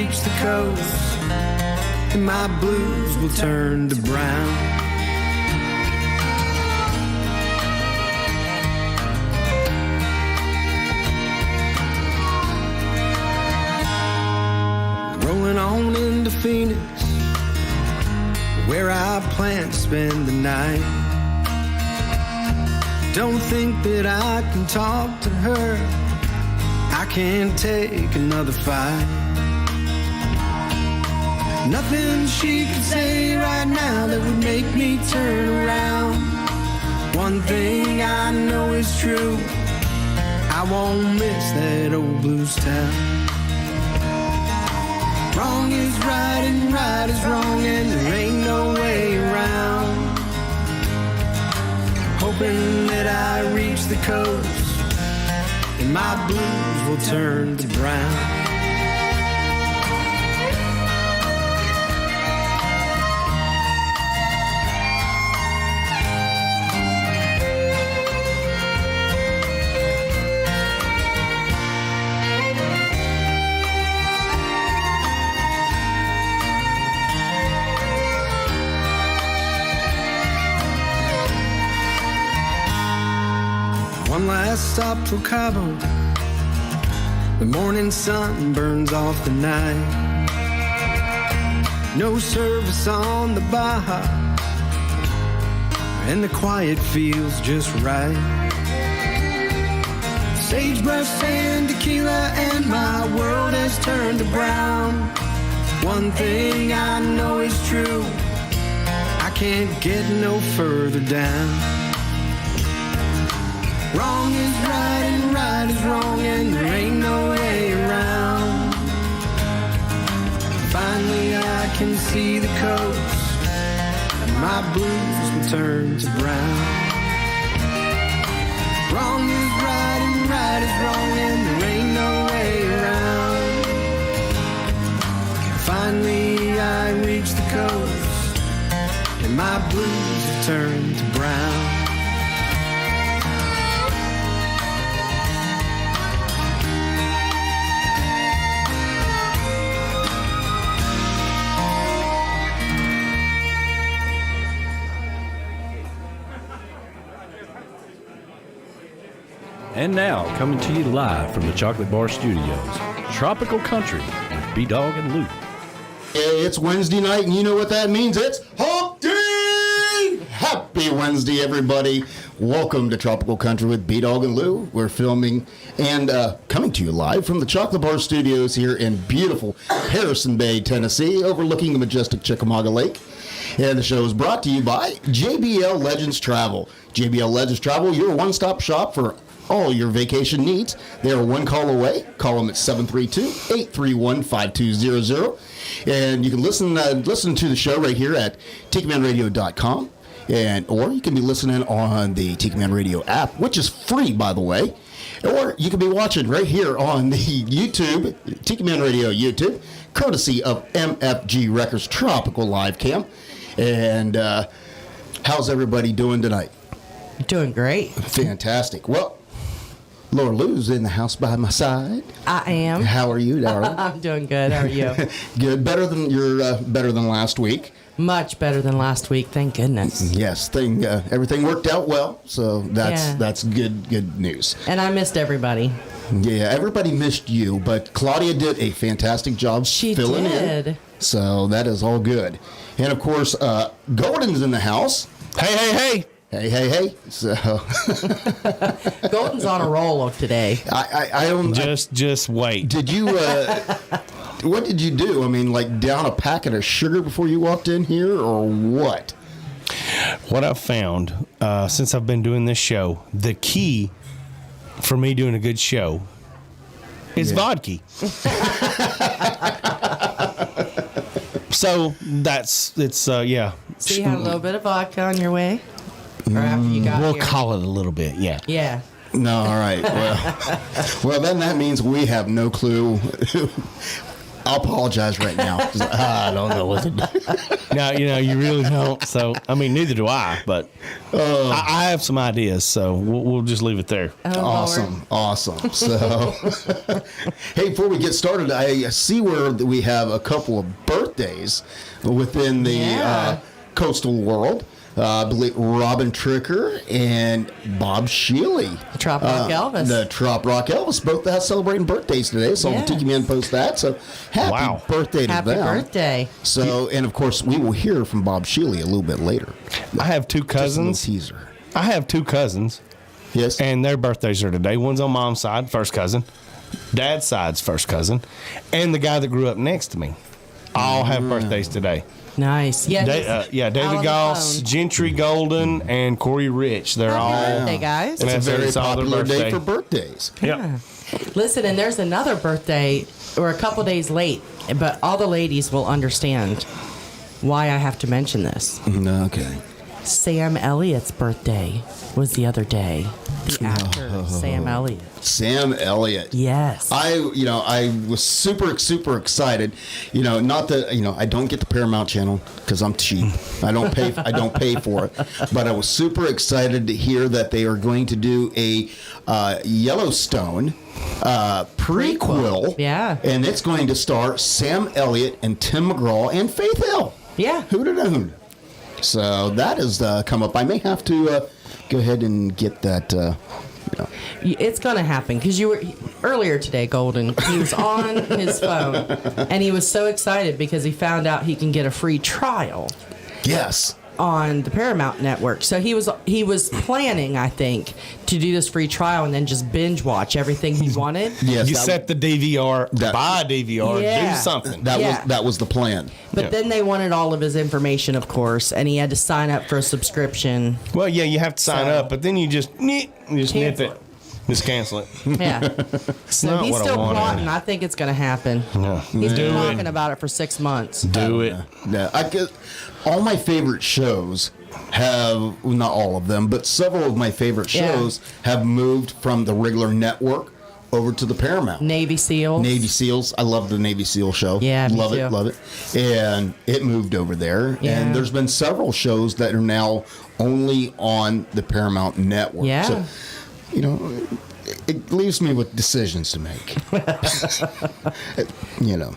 reach the coast, and my blues will turn to brown. Rolling on into Phoenix, where I plan to spend the night. Don't think that I can talk to her, I can't take another fight. Nothing she could say right now that would make me turn around. One thing I know is true, I won't miss that old blues town. Wrong is right and right is wrong, and there ain't no way around. Hoping that I reach the coast, and my blues will turn to brown. One last stop for Cabo, the morning sun burns off the night. No service on the Baja, and the quiet feels just right. Sagebrush and tequila and my world has turned to brown. One thing I know is true, I can't get no further down. Wrong is right and right is wrong, and there ain't no way around. Finally I can see the coast, and my blues will turn to brown. Wrong is right and right is wrong, and there ain't no way around. Finally I reach the coast, and my blues have turned to brown. And now, coming to you live from the Chocolate Bar Studios, Tropical Country with B-Dawg and Lou. It's Wednesday night, and you know what that means. It's Hump Day! Happy Wednesday, everybody. Welcome to Tropical Country with B-Dawg and Lou. We're filming and coming to you live from the Chocolate Bar Studios here in beautiful Harrison Bay, Tennessee, overlooking the majestic Chickamauga Lake. And the show is brought to you by JBL Legends Travel. JBL Legends Travel, your one-stop shop for all your vacation needs. They are one call away. Call them at 732-831-5200. And you can listen to the show right here at tikimanradio.com. Or you can be listening on the Tiki Man Radio app, which is free, by the way. Or you can be watching right here on the YouTube, Tiki Man Radio YouTube, courtesy of MFGRECORD's Tropical Live Cam. And how's everybody doing tonight? Doing great. Fantastic. Well, Laura Lou's in the house by my side. I am. How are you, darling? I'm doing good. How are you? Good. Better than last week. Much better than last week. Thank goodness. Yes. Everything worked out well. So that's good news. And I missed everybody. Yeah, everybody missed you, but Claudia did a fantastic job filling in. So that is all good. And of course, Golden's in the house. Hey. Hey. So Golden's on a roll today. I don't just wait. Did you what did you do? I mean, like down a packet of sugar before you walked in here, or what? What I've found since I've been doing this show, the key for me doing a good show is vodka. So it's yeah. So you had a little bit of vodka on your way? Or after you got we'll here? call it a little bit, yeah. Yeah. No, all right. Well, then that means we have no clue I'll apologize right now. 'Cause I don't know what to do. No, you really don't. So, I mean, neither do I, but I have some ideas, so we'll just leave it there. Awesome. So, hey, before we get started, I see where we have a couple of birthdays within the coastal world. I believe Robin Tricker and Bob Shealy. The Troprock Elvis. The Troprock Elvis. Both celebrating birthdays today. So the Tiki Man post that. So happy birthday to them. Happy birthday. So, and of course, we will hear from Bob Shealy a little bit later. I have two cousins. Just a little teaser. I have two cousins. Yes. And their birthdays are today. One's on mom's side, first cousin. Dad's side's first cousin. And the guy that grew up next to me. All have birthdays today. Nice. Yeah. David Goss, Gentry Golden, and Corey Rich. They're all birthday, guys. It's a very it's all their popular day birthday. for birthdays. Yep. Listen, and there's another birthday, or a couple days late, but all the ladies will understand why I have to mention this. Okay. Sam Elliott's birthday was the other day. The actor, Sam Elliott. Sam Elliott. Yes. I was super excited. Not that I don't get the Paramount Channel because I'm cheap. I don't pay for it. But I was super excited to hear that they are going to do a Yellowstone prequel. Yeah. And it's going to star Sam Elliott and Tim McGraw and Faith Hill. Yeah. Who'd have known? So that has come up. I may have to go ahead and get that. It's going to happen because you were earlier today, Golden. He was on his phone and he was so excited because he found out he can get a free trial. Yes. On the Paramount Network. So he was planning, I think, to do this free trial and then just binge watch everything he wanted. Yes. You set the DVR, buy a DVR, Yeah. do something. That was the plan. But then they wanted all of his information, of course, and he had to sign up for a subscription. Well, yeah, you have to sign up, but then you just nip Cancel it. Just cancel it. Yeah. So not he's what I still wanted. plotting. I think it's going to happen. No. He's been Do talking it. about it for 6 months. Do it. No, all my favorite shows have, not all of them, but several of my favorite shows have moved from the regular network over to the Paramount. Navy SEALs. Navy SEALs. I love the Navy SEAL show. Yeah, me love too. it, love it. And it moved over there. Yeah. And there's been several shows that are now only on the Paramount network. Yeah. So, it leaves me with decisions to make.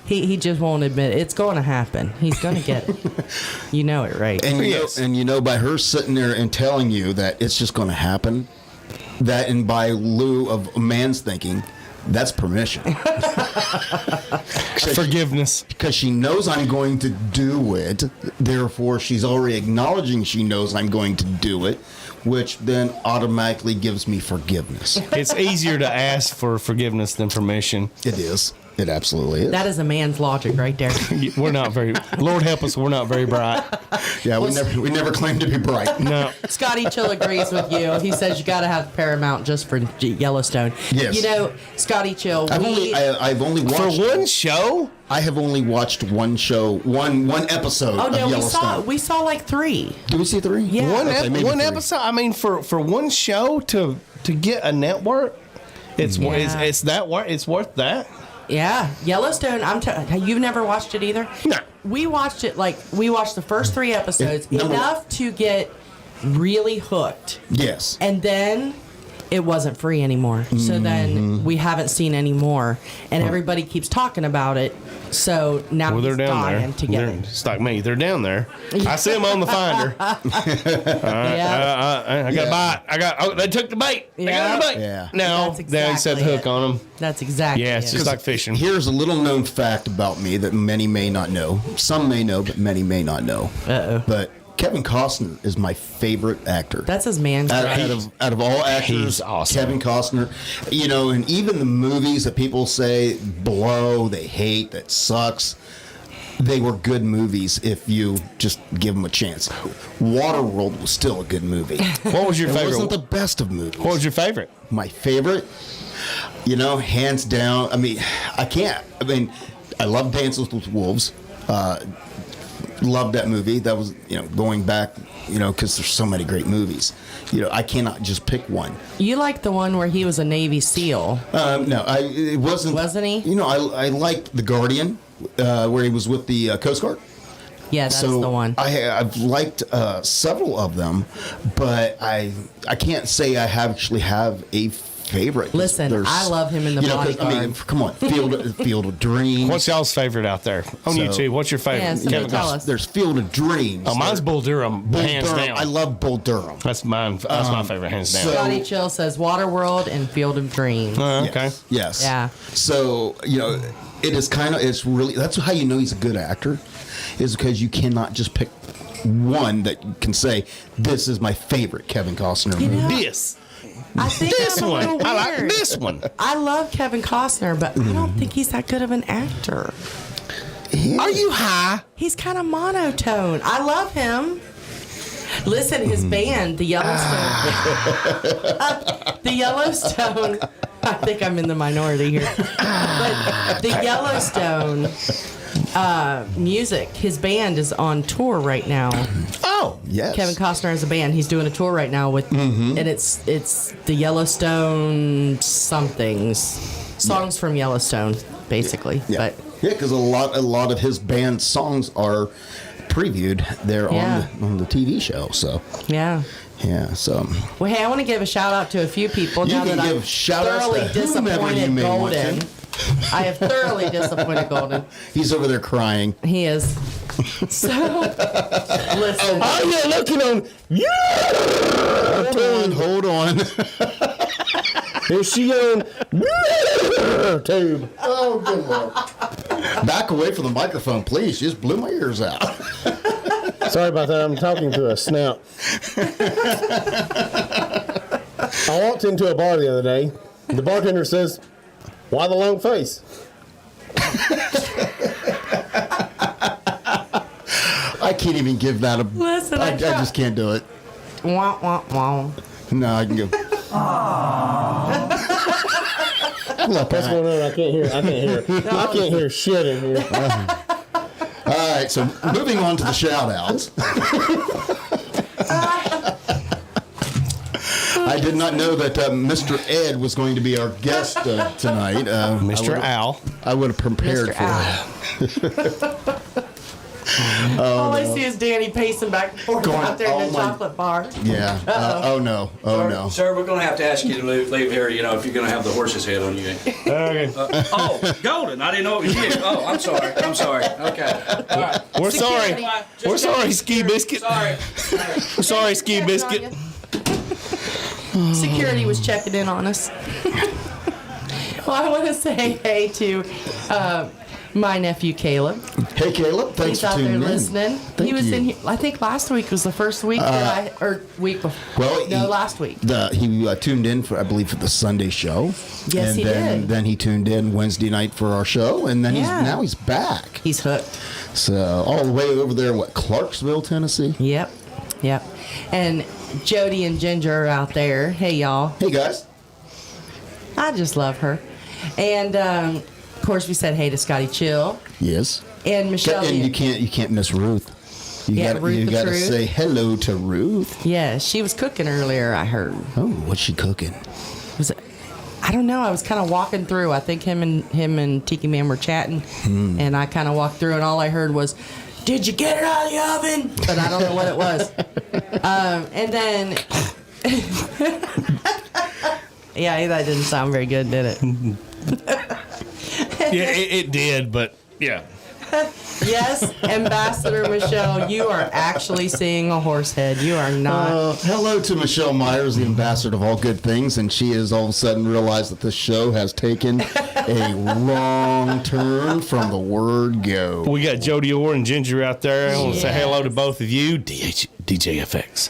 He just won't admit it. It's going to happen. He's going to get it. You know it, right? And by her sitting there and telling you that it's just going to happen, that and by lieu of a man's thinking, that's permission. Forgiveness. Because she knows I'm going to do it. Therefore, she's already acknowledging she knows I'm going to do it, which then automatically gives me forgiveness. It's easier to ask for forgiveness than permission. It is. It absolutely is. That is a man's logic right there. We're not very, Lord help us, we're not very bright. Yeah, we never claim to be bright. No. Scotty Chill agrees with you. He says you got to have Paramount just for Yellowstone. Yes. Scotty Chill. I've only watched For one show? I have only watched one show, one episode of Yellowstone. we saw like 3. Did we see 3? Yeah. One 3. episode? I mean, for one show to get a network, it's worth that. Yeah, Yellowstone. You've never watched it either? No. We watched it we watched the first 3 episodes enough to get really hooked. Yes. And then it wasn't free anymore. So then we haven't seen any more. And everybody keeps talking about it. So now Well, they're he's down there. dying to get it. It's like me. They're down there. I see them on the finder. Yeah. I got a bite. They took the bait. They got the bait. Yeah. Now, That's they set the exactly hook on them. That's exactly Yeah, it's it. just like fishing. Here's a little known fact about me that many may not know. Some may know, but many may not know. Uh-oh. But Kevin Costner is my favorite actor. That's his man crush. Out of all actors, He's awesome. Kevin Costner. And even the movies that people say blow, they hate, that sucks, they were good movies if you just give them a chance. Waterworld was still a good movie. What was your It favorite? wasn't the best of movies. What was your favorite? My favorite, hands down. I love Dances with Wolves. Loved that movie. That was, going back, because there's so many great movies. I cannot just pick one. You like the one where he was a Navy SEAL. No, it wasn't. Wasn't he? I liked The Guardian. where he was with the Coast Guard. Yeah, that's So the one. I've liked several of them, but I can't say I actually have a favorite. Listen, I love him in the Bodyguard. I mean, come on, Field of Dreams. What's y'all's favorite out there on YouTube? What's your favorite? Yeah, somebody Kevin tell Costner. us. There's Field of Dreams. Oh, mine's Bull Durham, hands Durham. down. I love Bull Durham. That's mine. That's my favorite, hands down. so- Scotty Chill says Waterworld and Field of Dreams. Okay. Yes. Yeah. So, it is it's really, that's how you know he's a good actor, is because you cannot just pick one that you can say, this is my favorite Kevin Costner movie. This I think this I'm a one. little I like weird. this one. I love Kevin Costner, but I don't think he's that good of an actor. Are you high? He's kind of monotone. I love him. Listen, his band, the Yellowstone. The Yellowstone. I think I'm in the minority here. But the Yellowstone music, his band is on tour right now. Oh, yes. Kevin Costner has a band. He's doing a tour right now with, and it's the Yellowstone songs from Yellowstone, basically. Yeah. But because a lot of his band songs are previewed there on the TV show. So yeah. so Well, hey, I want to give a shout out to a few people You now can that give I've shout-outs thoroughly to whomever you disappointed may want Golden. to. I have thoroughly disappointed Golden. he's over there crying. He is. So, listen. Oh, you're looking on. Hold on. Is she on tube? Oh, good Lord. Back away from the microphone, please. She just blew my ears out. Sorry about that. I'm talking to a snout. I walked into a bar the other day. The bartender says, "Why the long face?" I can't even give that a. Listen, I just can't do it. Wah, wah, wah. No, I can go. What's going on? I can't hear. I can't hear shit in here. All right, so moving on to the shout-outs. I did not know that Mr. Ed was going to be our guest tonight. Mr. Al. I would have prepared Mr. for it. All I see is Danny pacing back and forth Going, out there in oh the my- chocolate bar. Yeah. Oh, no. Oh, no. Sir, we're going to have to ask you to leave here, if you're going to have the horse's head on you. Okay. Golden. I didn't know it was you. Oh, I'm sorry. Okay. All right. We're Security. sorry. We're sorry, Ski Biscuit. Sorry. We're sorry, Ski Biscuit. Security was checking in on us. Well, I want to say hey to my nephew Caleb. Hey, Caleb. Thanks He's for out there tuning in. listening. Thank He was you. in here. I think last week was the first week week before. Last week. He tuned in for, I believe, for the Sunday show. Yes, and he then, did. Then he tuned in Wednesday night for our show, and then Yeah. he's back. He's hooked. So all the way over there, Clarksville, Tennessee. Yep. And Jody and Ginger are out there. Hey, y'all. Hey guys. I just love her. And of course, we said hey to Scotty Chill Yes. and Michelle. And you can't miss Ruth. Ruth You the got to Truth. say hello to Ruth. Yeah, she was cooking earlier. I heard. Oh, what's she cooking? Was it? I don't know. I was kind of walking through. I think him and Tiki Man were chatting, and I kind of walked through, and all I heard was, "Did you get it out of the oven?" But I don't know what it was. And then, yeah, that didn't sound very good, did it? Yeah, it did, but yeah. Yes, Ambassador Michelle, you are actually seeing a horse head. You are not. Hello to Michelle Myers, the ambassador of all good things, and she has all of a sudden realized that this show has taken a wrong turn from the word go. We got Jody Orr and Ginger out there. I want to say Yes. hello to both of you. DJFX.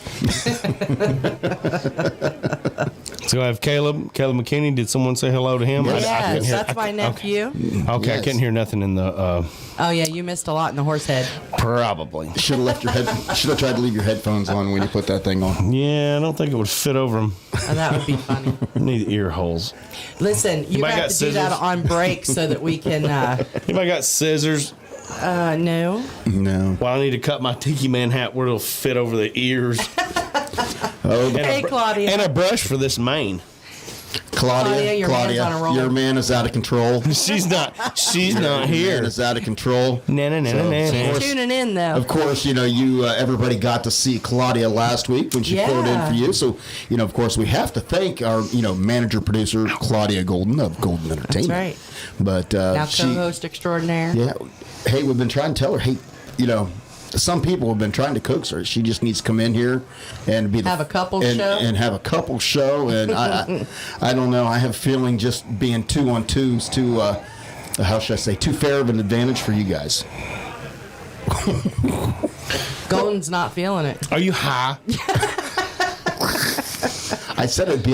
So I have Caleb McKinney. Did someone say hello to him? Yes. I couldn't Yes, hear- that's my nephew. Okay, I Yes. couldn't hear nothing in the Oh yeah, you missed a lot in the horse head. probably. Should have left your head. Should have tried to leave your headphones on when you put that thing on. Yeah, I don't think it would fit over them. Oh, that would be funny. Need ear holes. Listen, you Anybody have got to do that scissors? on break so that we can. Anybody got scissors? No. No. Well, I need to cut my Tiki Man hat where it'll fit over the ears. Oh, Hey, Claudia. And a brush for this mane. Claudia, your man's on a roll. your man is out of control. She's not Your here. man is out of control. No. Tuning in, though. Of course, you everybody got to see Claudia last week when she filled in for you. So, of course, we have to thank our, manager producer Claudia Golden of Golden Entertainment. That's right. But now co-host extraordinaire. Yeah. Hey, we've been trying to tell her. Hey, some people have been trying to coax her. She just needs to come in here and have a couple show. And have a couple show. And I don't know. I have a feeling just being 2-on-2 is too, how should I say, too fair of an advantage for you guys. Golden's not feeling it. Are you high? I said it'd be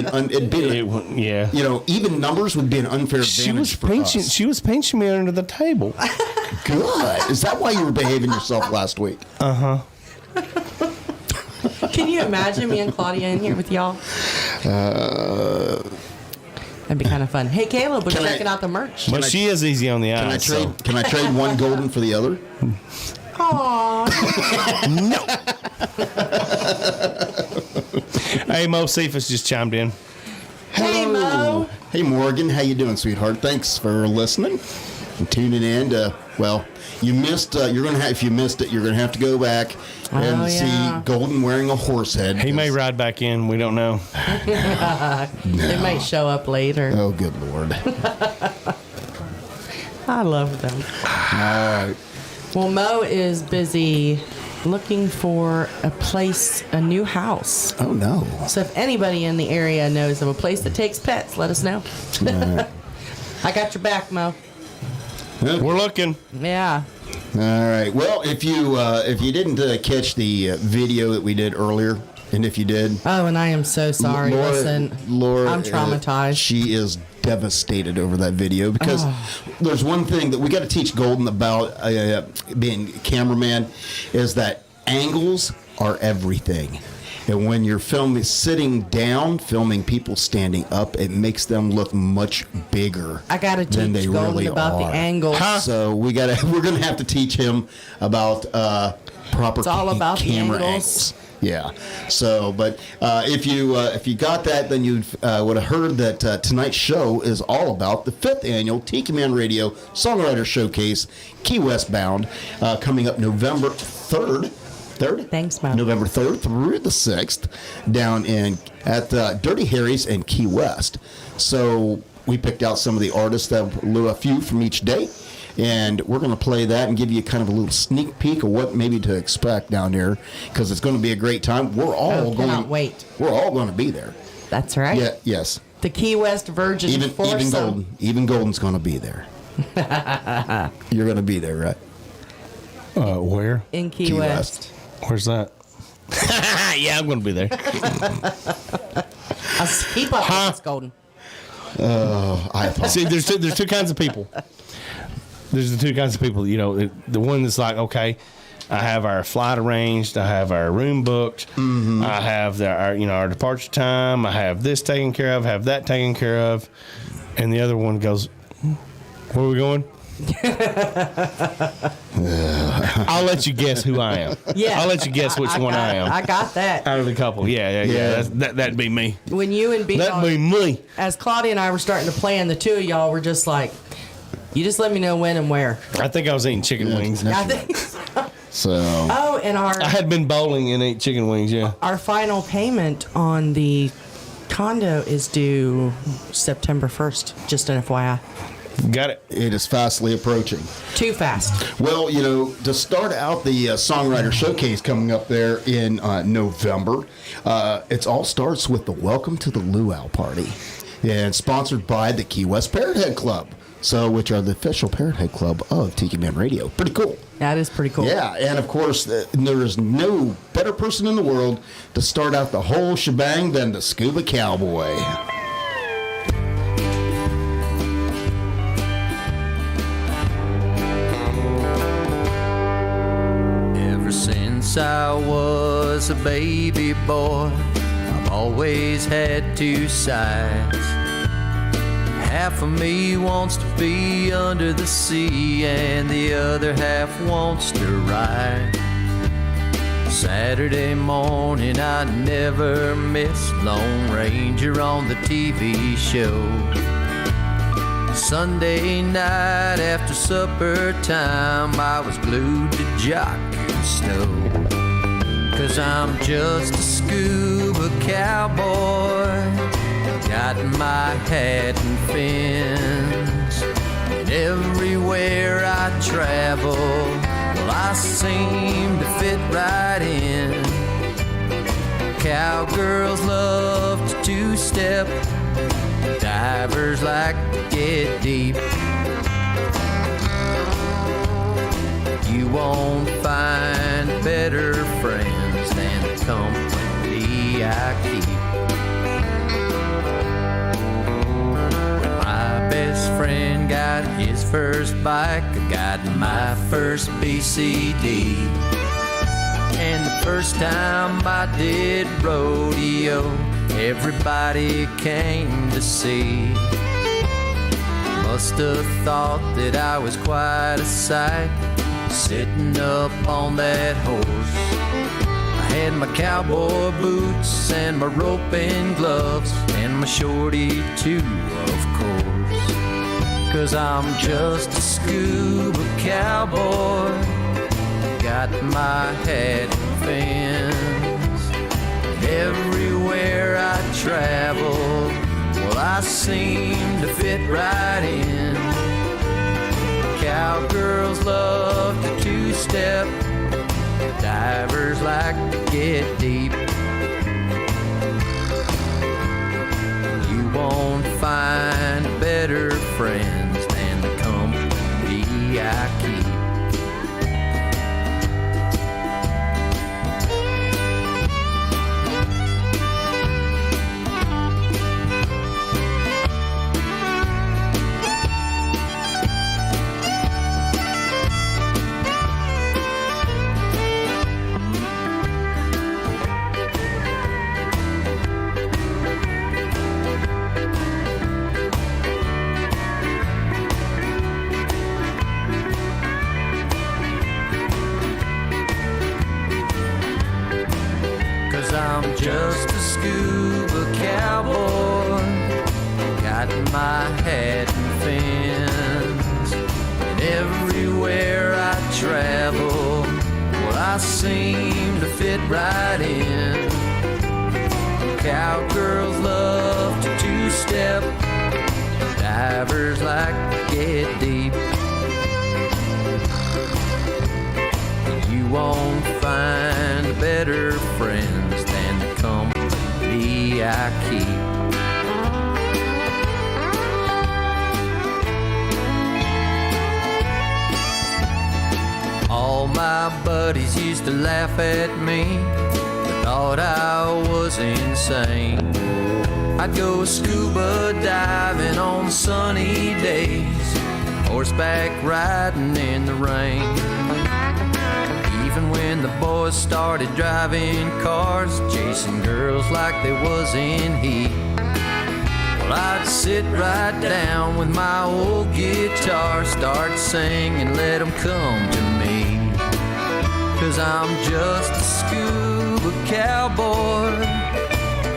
yeah. Even numbers would be an unfair advantage for us. She was pinching me under the table. Good. Is that why you were behaving yourself last week? Uh-huh. Can you imagine me and Claudia in here with y'all? That'd be kind of fun. Hey, Caleb, we're checking out the merch. But she is easy on the eyes. Can I trade one golden for the other? Aww. No. Hey, Mo Cephas just chimed in. Hey, Mo. Hey, Morgan. How you doing, sweetheart? Thanks for listening and tuning in. You missed. If you missed it, you're gonna have to go back and see Golden wearing a horse head. He may ride back in. We don't know. They might show up later. Oh, good Lord. I love them. All right. Well, Mo is busy looking for a new house. Oh, no. So if anybody in the area knows of a place that takes pets, let us know. Right. I got your back, Mo. We're looking. Yeah. All right. Well, if you didn't catch the video that we did earlier, and if you did, Oh, and I am so sorry. Laura, I'm traumatized. She is devastated over that video because there's one thing that we got to teach Golden about being a cameraman is that angles are everything. And when you're sitting down, filming people standing up, it makes them look much bigger. I got to than teach they Golden really about are. the angles. So we're gonna have to teach him about proper It's all about the camera angles. angles. Yeah. So, but if you got that, then you would have heard that tonight's show is all about the 5th annual Tiki Man Radio Songwriter Showcase, Key West bound, coming up November 3rd. Thanks, Mo. November 3rd through the 6th down at Dirty Harry's in Key West. So we picked out some of the artists, a few from each day, and we're going to play that and give you kind of a little sneak peek of what maybe to expect down there because it's going to be a great time. We're all cannot wait. We're all going to be there. That's right. Yeah. Yes. The Key West Virgin Even Golden's going to be there. You're going to be there, right? Where? in Key West. Where's that? Yeah, I'm going to be there. I'll keep up with this, Golden. I See, there's two kinds of people. There's the two kinds of people. The one that's like, okay, I have our flight arranged, I have our room booked, I have our departure time, I have this taken care of, have that taken care of, and the other one goes, where are we going? I'll let you guess who I am. Yeah, I'll let you guess which one I am. I got that. Out of the couple, yeah. That'd be me. When you and That'd be B-Dawg, me. as Claudia and I were starting to plan, the two of y'all were just like, you just let me know when and where. I think I was eating chicken wings. I think so. So. Oh, and I had been bowling and ate chicken wings. Yeah. our final payment on the condo is due September 1st. Just an FYI. Got it. It is fastly approaching. Too fast. Well, to start out the Songwriter Showcase coming up there in November, it all starts with the Welcome to the Luau Party, and sponsored by the Key West Parrot Head Club, which are the official Parrot Head Club of Tiki Man Radio. Pretty cool. That is pretty cool. Yeah, and of course, there is no better person in the world to start out the whole shebang than the Scuba Cowboy. Since I was a baby boy, I've always had two sides. Half of me wants to be under the sea, and the other half wants to ride. Saturday morning, I never miss Lone Ranger on the TV show. Sunday night after supper time, I was glued to jock and snow. 'Cause I'm just a scuba cowboy, got my hat and fins, and everywhere I travel, well, I seem to fit right in. Cowgirls love to two-step, divers like to get deep. You won't find better friends than the company I keep. When my best friend got his first bike, I got my first BCD. And the first time I did rodeo, everybody came to see. Must have thought that I was quite a sight, sitting up on that horse. I had my cowboy boots and my rope and gloves, and my shorty too, of course. 'Cause I'm just a scuba cowboy, got my hat and fins. Everywhere I travel, well, I seem to fit right in. Cowgirls love to two-step, divers like to get deep. You won't find better friends than the company I keep. I'm just a scuba cowboy, got my hat and fins, and everywhere I travel, well, I seem to fit right in. Cowgirls love to two-step, divers like to get deep. You won't find better friends than the company I keep. All my buddies used to laugh at me, they thought I was insane. I'd go scuba diving on sunny days, horseback riding in the rain. Even when the boys started driving cars, chasing girls like they was in heat, well, I'd sit right down with my old guitar, start singing, let them come to me. 'Cause I'm just a scuba cowboy,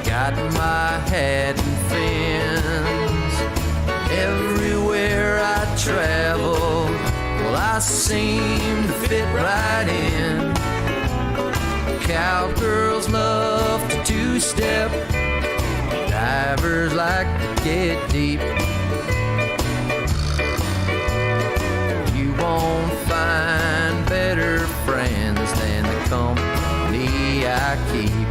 got my hat and fins. Everywhere I travel, well, I seem to fit right in. Cowgirls love to two-step, divers like to get deep. You won't find better friends than the company I keep.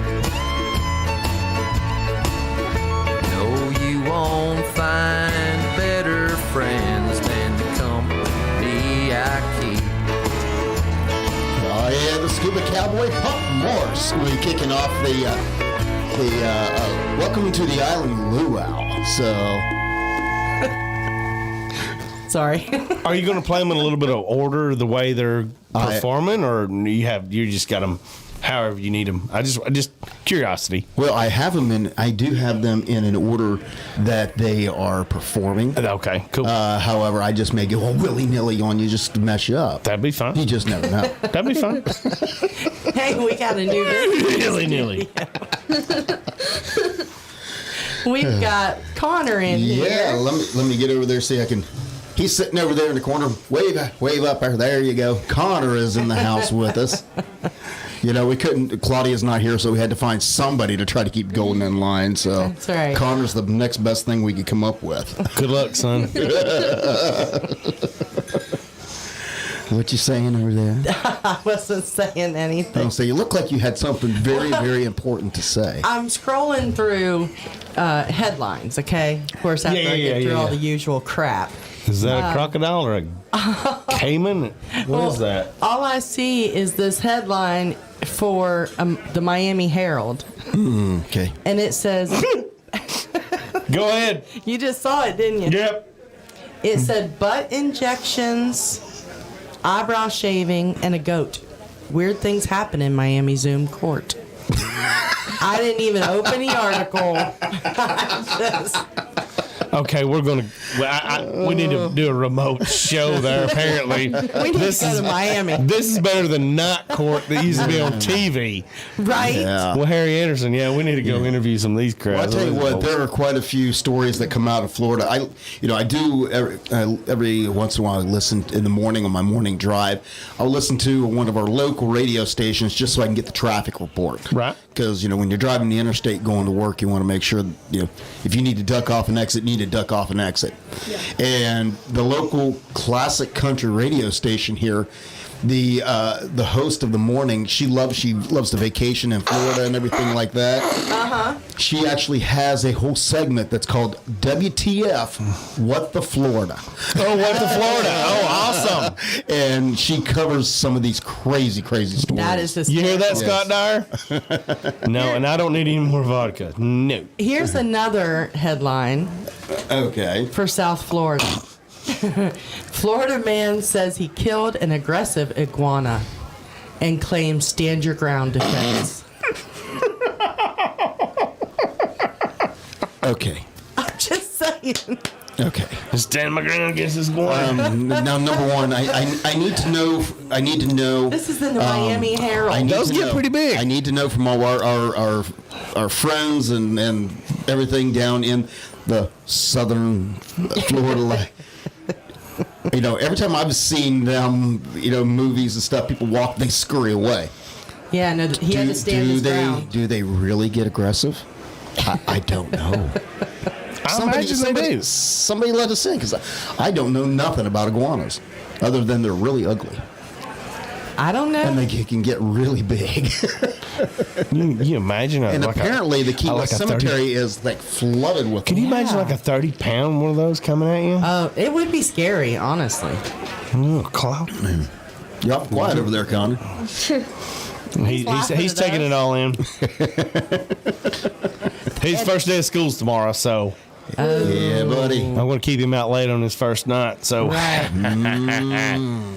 No, you won't find better friends than the company I keep. Oh yeah, the Scuba Cowboy Pump Morse. We'll be kicking off the Welcome to the Island Luau. So, Sorry. Are you going to play them in a little bit of order, the way they're performing, or you just got them however you need them. I just curiosity. Well, I do have them in an order that they are performing. Okay, cool. However, I just may go willy-nilly on you just to mess you up. That'd be fun. You just never know. That'd be fun. Hey, we got a new Willy-nilly. We've got Connor in here. Yeah, let me get over there so I can. He's sitting over there in the corner. Wave up there. There you go. Connor is in the house with us. You know, we couldn't. Claudia's not here, so we had to find somebody to try to keep going in line. So that's right. Connor's the next best thing we could come up with. Good luck, son. What you saying over there? I wasn't saying anything. So you look like you had something very, very important to say. I'm scrolling through headlines, okay? Of course, after I get through all the usual crap. Is that a crocodile or a caiman? What is that? All I see is this headline for the Miami Herald. Okay. And it says... Go ahead. You just saw it, didn't you? Yep. It said butt injections, eyebrow shaving, and a goat. Weird things happen in Miami Zoom court. I didn't even open the article. Okay, we're gonna. We need to do a remote show there. Apparently, We need to go to Miami. This is better than night court that used to be on TV. Right? Yeah. Well, Harry Anderson, we need to go interview some of these crowds. Well, I'll tell you what, there are quite a few stories that come out of Florida. I do every once in a while. I listen in the morning on my morning drive. I'll listen to one of our local radio stations just so I can get the traffic report. Right. Because when you're driving the interstate going to work, you want to make sure if you need to duck off an exit, you need to duck off an exit. Yeah. And the local classic country radio station here, the host of the morning, she loves to vacation in Florida and everything like that. Uh-huh. She actually has a whole segment that's called WTF, What the Florida. Oh, what the Florida. Oh, awesome. And she covers some of these crazy stories. That is just You hear that, Yes. Scott Dyer? No, and I don't need any more vodka. No. Here's another headline Okay. for South Florida. Florida man says he killed an aggressive iguana and claims stand your ground defense. Okay. I'm just saying. Okay. Stand my ground against this one. Now, number one, I need to know. This is in the Miami Herald. Those get pretty big. I need to know from all our friends and everything down in the southern Florida. Every time I've seen them, movies and stuff, people walk, they scurry away. Yeah, no, he had to stand his ground. Do they really get aggressive? I don't know. I imagine they do. Somebody let us in, because I don't know nothing about iguanas, other than they're really ugly. I don't know. And they can get really big. You imagine? And apparently the Key West Cemetery is flooded with them. Can you imagine a 30-pound one of those coming at you? It would be scary, honestly. Cloud. You're awful quiet over there, Connor. He's taking it all in. His first day of school's tomorrow, so Yeah, buddy. I'm going to keep him out late on his first night. So Right.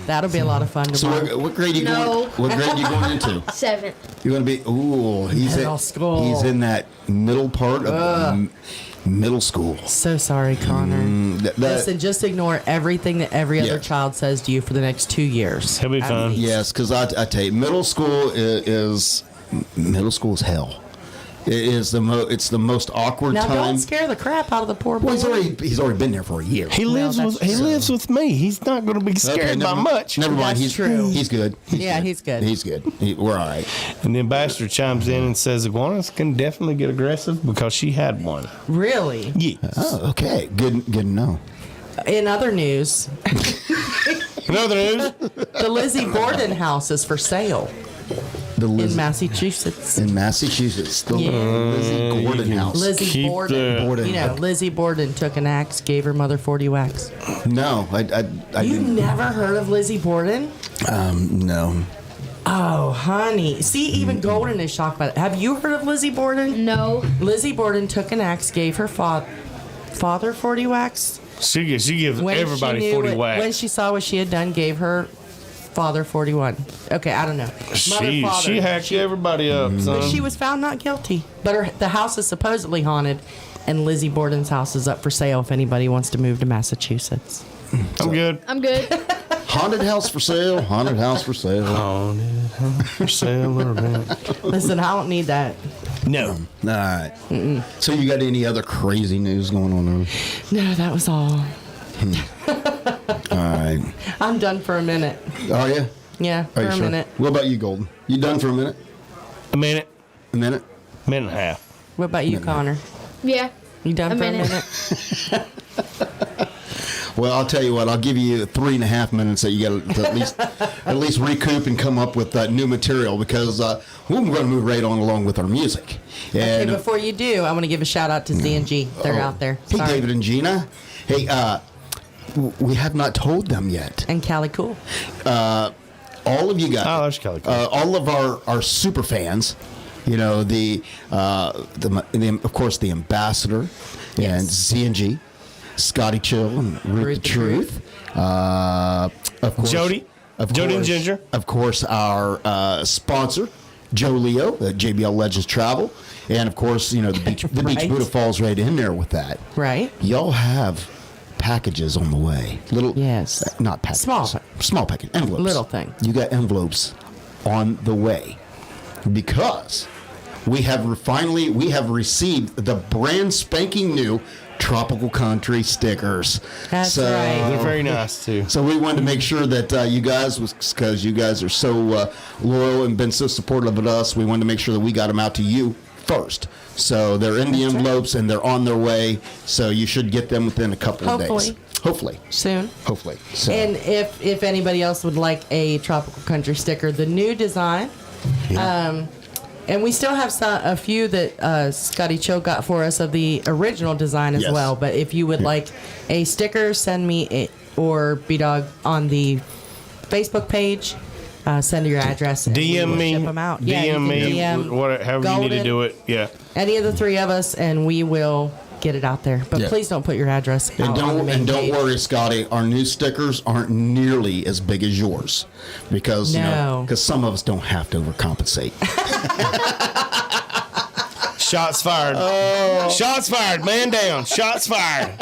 That'll be a lot of fun So tomorrow. what grade you No. going? What grade you going into? 7th. You're going to be. Ooh, Middle school. He's in that middle part of middle school. So sorry, Connor. That- Listen, just ignore everything that every Yeah. other child says to you for the next 2 years. He'll be At fine. least. Yes, because I tell you, middle school is hell. It is it's the most awkward Now, time. don't scare the crap out of the poor boy. Well, he's already been there for a year. He lives with me. He's not going to be scared by much. Never mind. That's He's true. He's good. Yeah, he's good. He's good. We're all right. And the ambassador chimes in and says iguanas can definitely get aggressive because she had one. Really? Yes. Oh, okay. Good to know. In other news, In other news, the Lizzie Borden house is for sale The in Massachusetts. in Massachusetts, the Yeah. Lizzie Gordon house. Lizzie keep Borden. Borden. You know, Lizzie Borden took an axe, gave her mother 40 whacks. No, I You didn't. never heard of Lizzie Borden? No. Oh, honey. See, even Golden is shocked by it. Have you heard of Lizzie Borden? No. Lizzie Borden took an axe, gave her father 40 whacks. she gives When everybody she knew 40 When whacks. she saw what she had done, gave her father 41. Okay, I don't know. Mother, father. She hacked everybody up, son. But she was found not guilty. But the house is supposedly haunted, and Lizzie Borden's house is up for sale if anybody wants to move to Massachusetts. I'm good. I'm good. Haunted house for sale. Haunted house for sale. Haunted house for sale or rent. Listen, I don't need that. No. All right. So you got any other crazy news going on there? No, that was all. All right. I'm done for a minute. Are you? Yeah, for Are you a sure? minute. What about you, Golden? You done for a minute? A minute. A minute? Minute and a half. What about you, Connor? Yeah. You done A for minute. a minute? Well, I'll tell you what. I'll give you 3.5 minutes that you got to at least recoup and come up with new material because we're going to move right on along with our music. Okay, And before you do, I want to give a shout out to Z and G. They're out there. Hey, Sorry. David and Gina. Hey, we have not told them yet. And Callie Cool. All of you guys. Oh, that's Kelly. All of our super fans. You know the of course the ambassador and Yes. Z and G. Scotty Chill and Root the Truth. Of course, Jody. Jody and Ginger. Of course, our sponsor, Joe Leo, JBL Legends Travel. And, of course, you know, the Beach Right. Buddah falls right in there with that. Right. Y'all have packages on the way. Little, Yes. Not packages. Small package. Envelopes. Little thing. You got envelopes on the way. Because we have received the brand spanking new Tropical Country stickers. That's right. They're very nice, too. So we wanted to make sure that you guys, because you guys are so loyal and been so supportive of us, we wanted to make sure that we got them out to you first. So they're in the envelopes and they're on their way. So you should get them within a couple of days. Hopefully. Soon. Hopefully. So. And if anybody else would like a Tropical Country sticker, the new design, and we still have a few that Scotty Cho got for us of the original design as Yes. well. But if you would like a sticker, send me or B-Dawg on the Facebook page. Send your address. And we DM will me. Ship them out. DM me. However you need to Golden, do it. Yeah. Any of the three of us, and we will get it out there. But Yeah. please don't put your address And out on the main don't page. worry, Scotty. Our new stickers aren't nearly as big as yours, because No. because some of us don't have to overcompensate. Shots fired. Shots fired. Man down. Shots fired.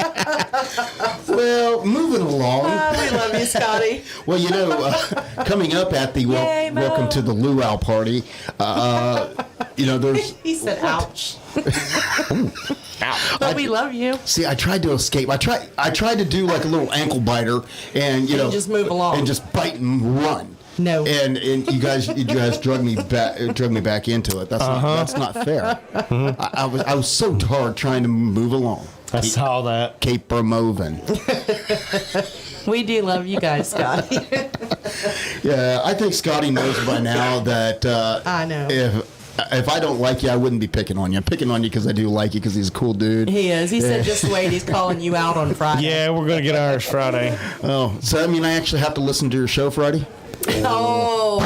Well, moving along. We love you, Scotty. Well, you know, coming up at the Yay, Mo. welcome to the luau party, you know, there's. He said, "Ouch." But we love you. See, I tried to escape. I tried to do like a little ankle biter, and you know, just move along. and just bite and run. No. And you guys drug me back into it. That's not fair. I was so hard trying to move along. I saw that. Keep her moving. We do love you guys, Scotty. Yeah, I think Scotty knows by now that I know. If I don't like you, I wouldn't be picking on you. I'm picking on you because I do like you because he's a cool dude. He is. He said, just wait. He's calling you out on Friday. Yeah, we're going to get ours Friday. Oh, so I mean, I actually have to listen to your show Friday? Oh.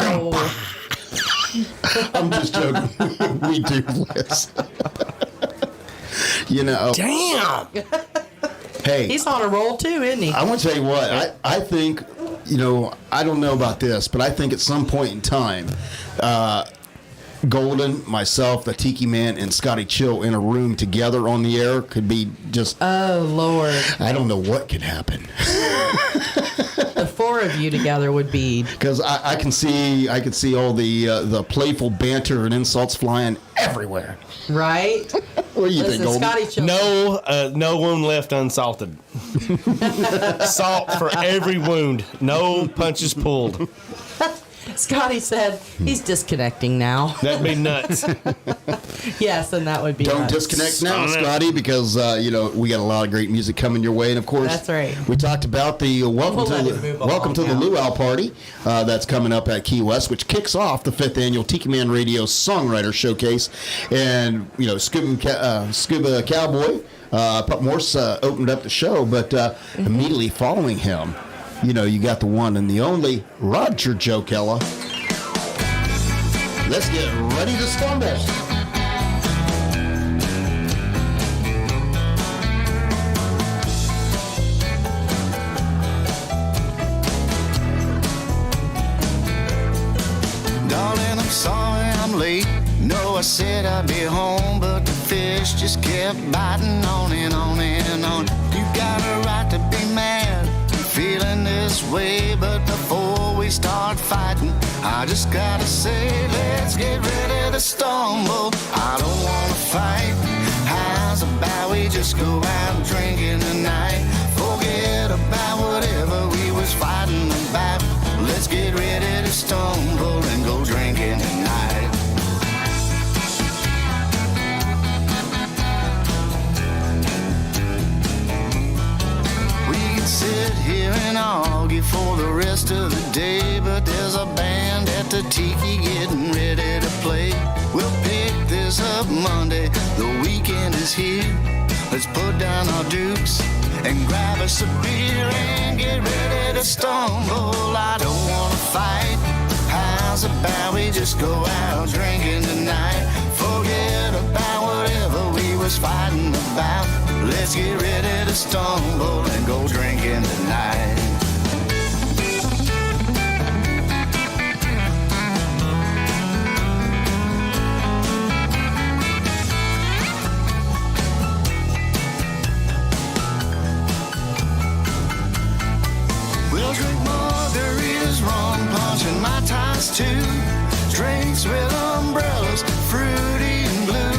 I'm just joking. We do listen. You know. Damn. Hey, He's on a roll, too, isn't he? I want to tell you what. I think, you know, I don't know about this, but I think at some point in time, Golden, myself, the Tiki Man, and Scotty Chill in a room together on the air could be just. Oh, Lord. I don't know what could happen. The four of you together would be... Because I can see all the playful banter and insults flying everywhere. Right? What do you think, Listen, Golden? Scotty Chill. No wound left unsalted. Salt for every wound. No punches pulled. Scotty said he's disconnecting now. That'd be nuts. Yes, and that would be Don't nuts. disconnect now, Scotty, because you know we got a lot of great music coming your way, and of course, That's right. We talked about the welcome We'll to let the it move welcome to along the now. luau party that's coming up at Key West, which kicks off the 5th annual Tiki Man Radio Songwriter Showcase, and you know Scuba Cowboy Morse opened up the show, but immediately following him, you know, you got the one and the only Roger Joe Kella. Let's get ready to stumble. sorry I'm late. No, I said I'd be home, but the fish just kept biting on and on and on. You got a right to be mad, feeling this way, but before we start fighting, I just gotta say, let's get ready to stumble. I don't wanna fight. How's about we just go out drinking tonight? Forget about whatever we was fighting about. Let's get ready to stumble and go drinking tonight. We can sit here and argue for the rest of the day, but there's a band at the Tiki getting ready to play. We'll pick this up Monday, the weekend is here. Let's put down our dukes and grab us a beer and get ready to stumble. I don't wanna fight. How's about we just go out drinking tonight? Forget about whatever we was fighting about. Let's get ready to stumble and go drinking tonight. We'll drink margaritas, rum punch, and Mai Tais too. Drinks with umbrellas, fruity and blue.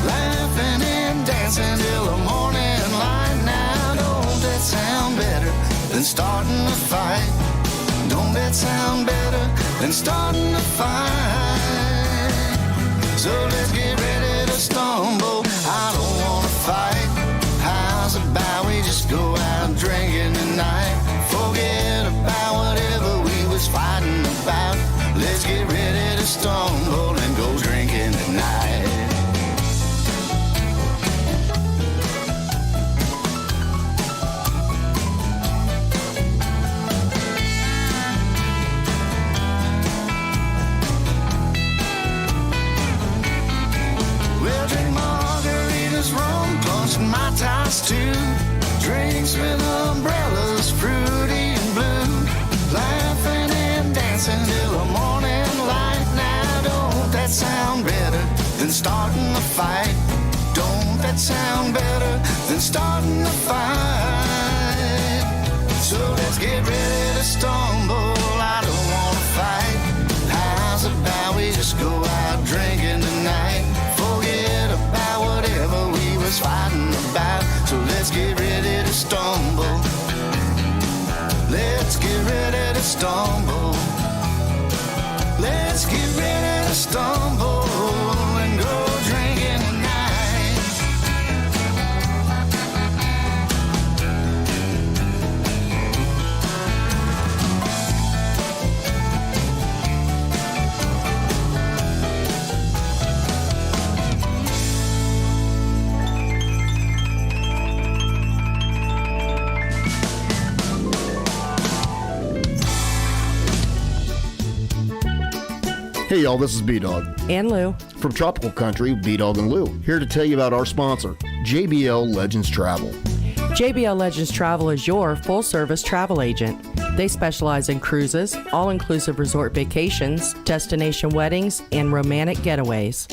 Laughing and dancing till the morning light. Now, don't that sound better than starting a fight? Don't that sound better than starting a fight? So let's get ready to stumble. I don't wanna fight. How's about we just go out drinking tonight? Forget about whatever we was fighting about. Let's get ready to stumble and go drinking tonight. We'll drink margaritas, rum punch, and Mai Tais too. Drinks with umbrellas, fruity and blue. Laughing and dancing till the morning light. Now don't that sound better than starting a fight? Don't that sound better than starting a fight? So let's get ready to stumble. I don't wanna fight. How's about we just go out drinking tonight? Forget about whatever we was fighting about. So let's get ready to stumble. Let's get ready to stumble. Let's get ready to stumble and go drinking tonight. Hey y'all, this is B-Dawg And Lou. from Tropical Country, B-Dawg and Lou, here to tell you about our sponsor, JBL Legends Travel. JBL Legends Travel is your full-service travel agent. They specialize in cruises, all-inclusive resort vacations, destination weddings, and romantic getaways.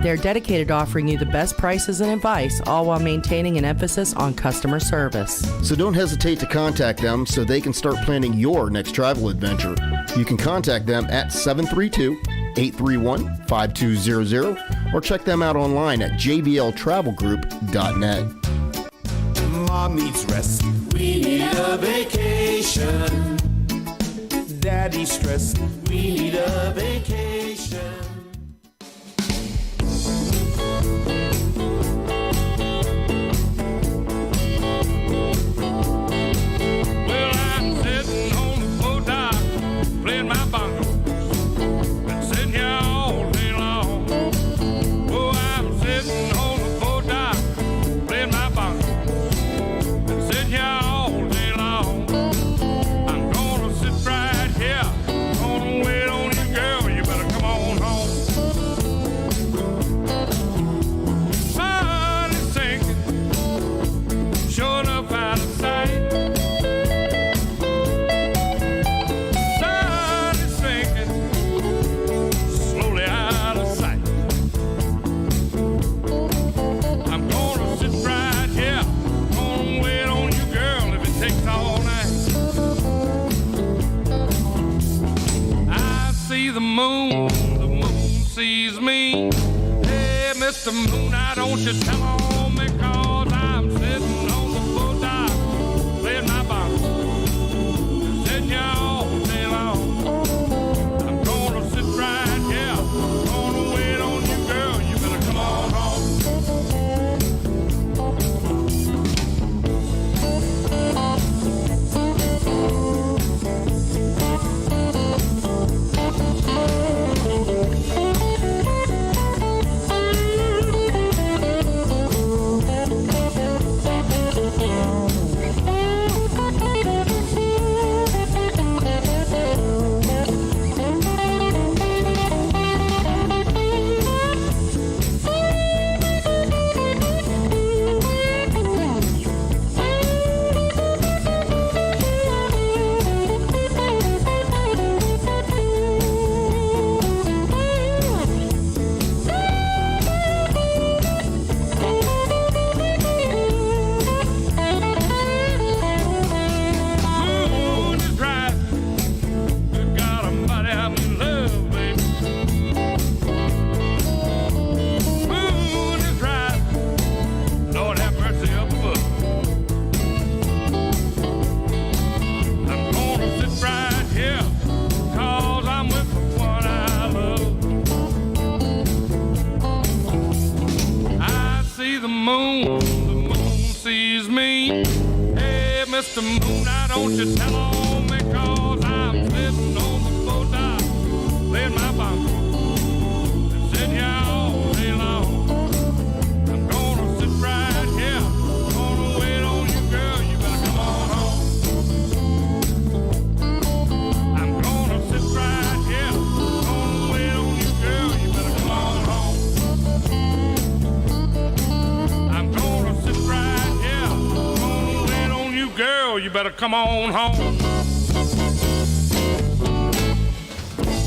They're dedicated to offering you the best prices and advice, all while maintaining an emphasis on customer service. So don't hesitate to contact them so they can start planning your next travel adventure. You can contact them at 732-831-5200 or check them out online at jbltravelgroup.net. Mom needs rest. We need a vacation. Daddy's stressed. We need a vacation. Well, I'm sitting on the boat dock, playing my bongos. Been sitting here all day long. Oh, I'm sitting on the boat dock, playing my bongos. Been sitting here all day long. I'm gonna sit right here, gonna wait on you, girl. You better come on home. see the moon sees me. Hey, Mr. Moon, I don't you tell on me, 'cause I'm sitting on the boat dock, playing my bongo, sitting here all day long. I'm gonna sit right here, gonna wait on you, girl. You better come on home. Mr. Moon, I don't you tell on me, 'cause I'm sitting on the boat dock, playing my bongo, and sitting here all day long. I'm gonna sit right here, gonna wait on you, girl. You better come on home. I'm gonna sit right here, gonna wait on you, girl. You better come on home. I'm gonna sit right here, gonna wait on you, girl. You better come on home.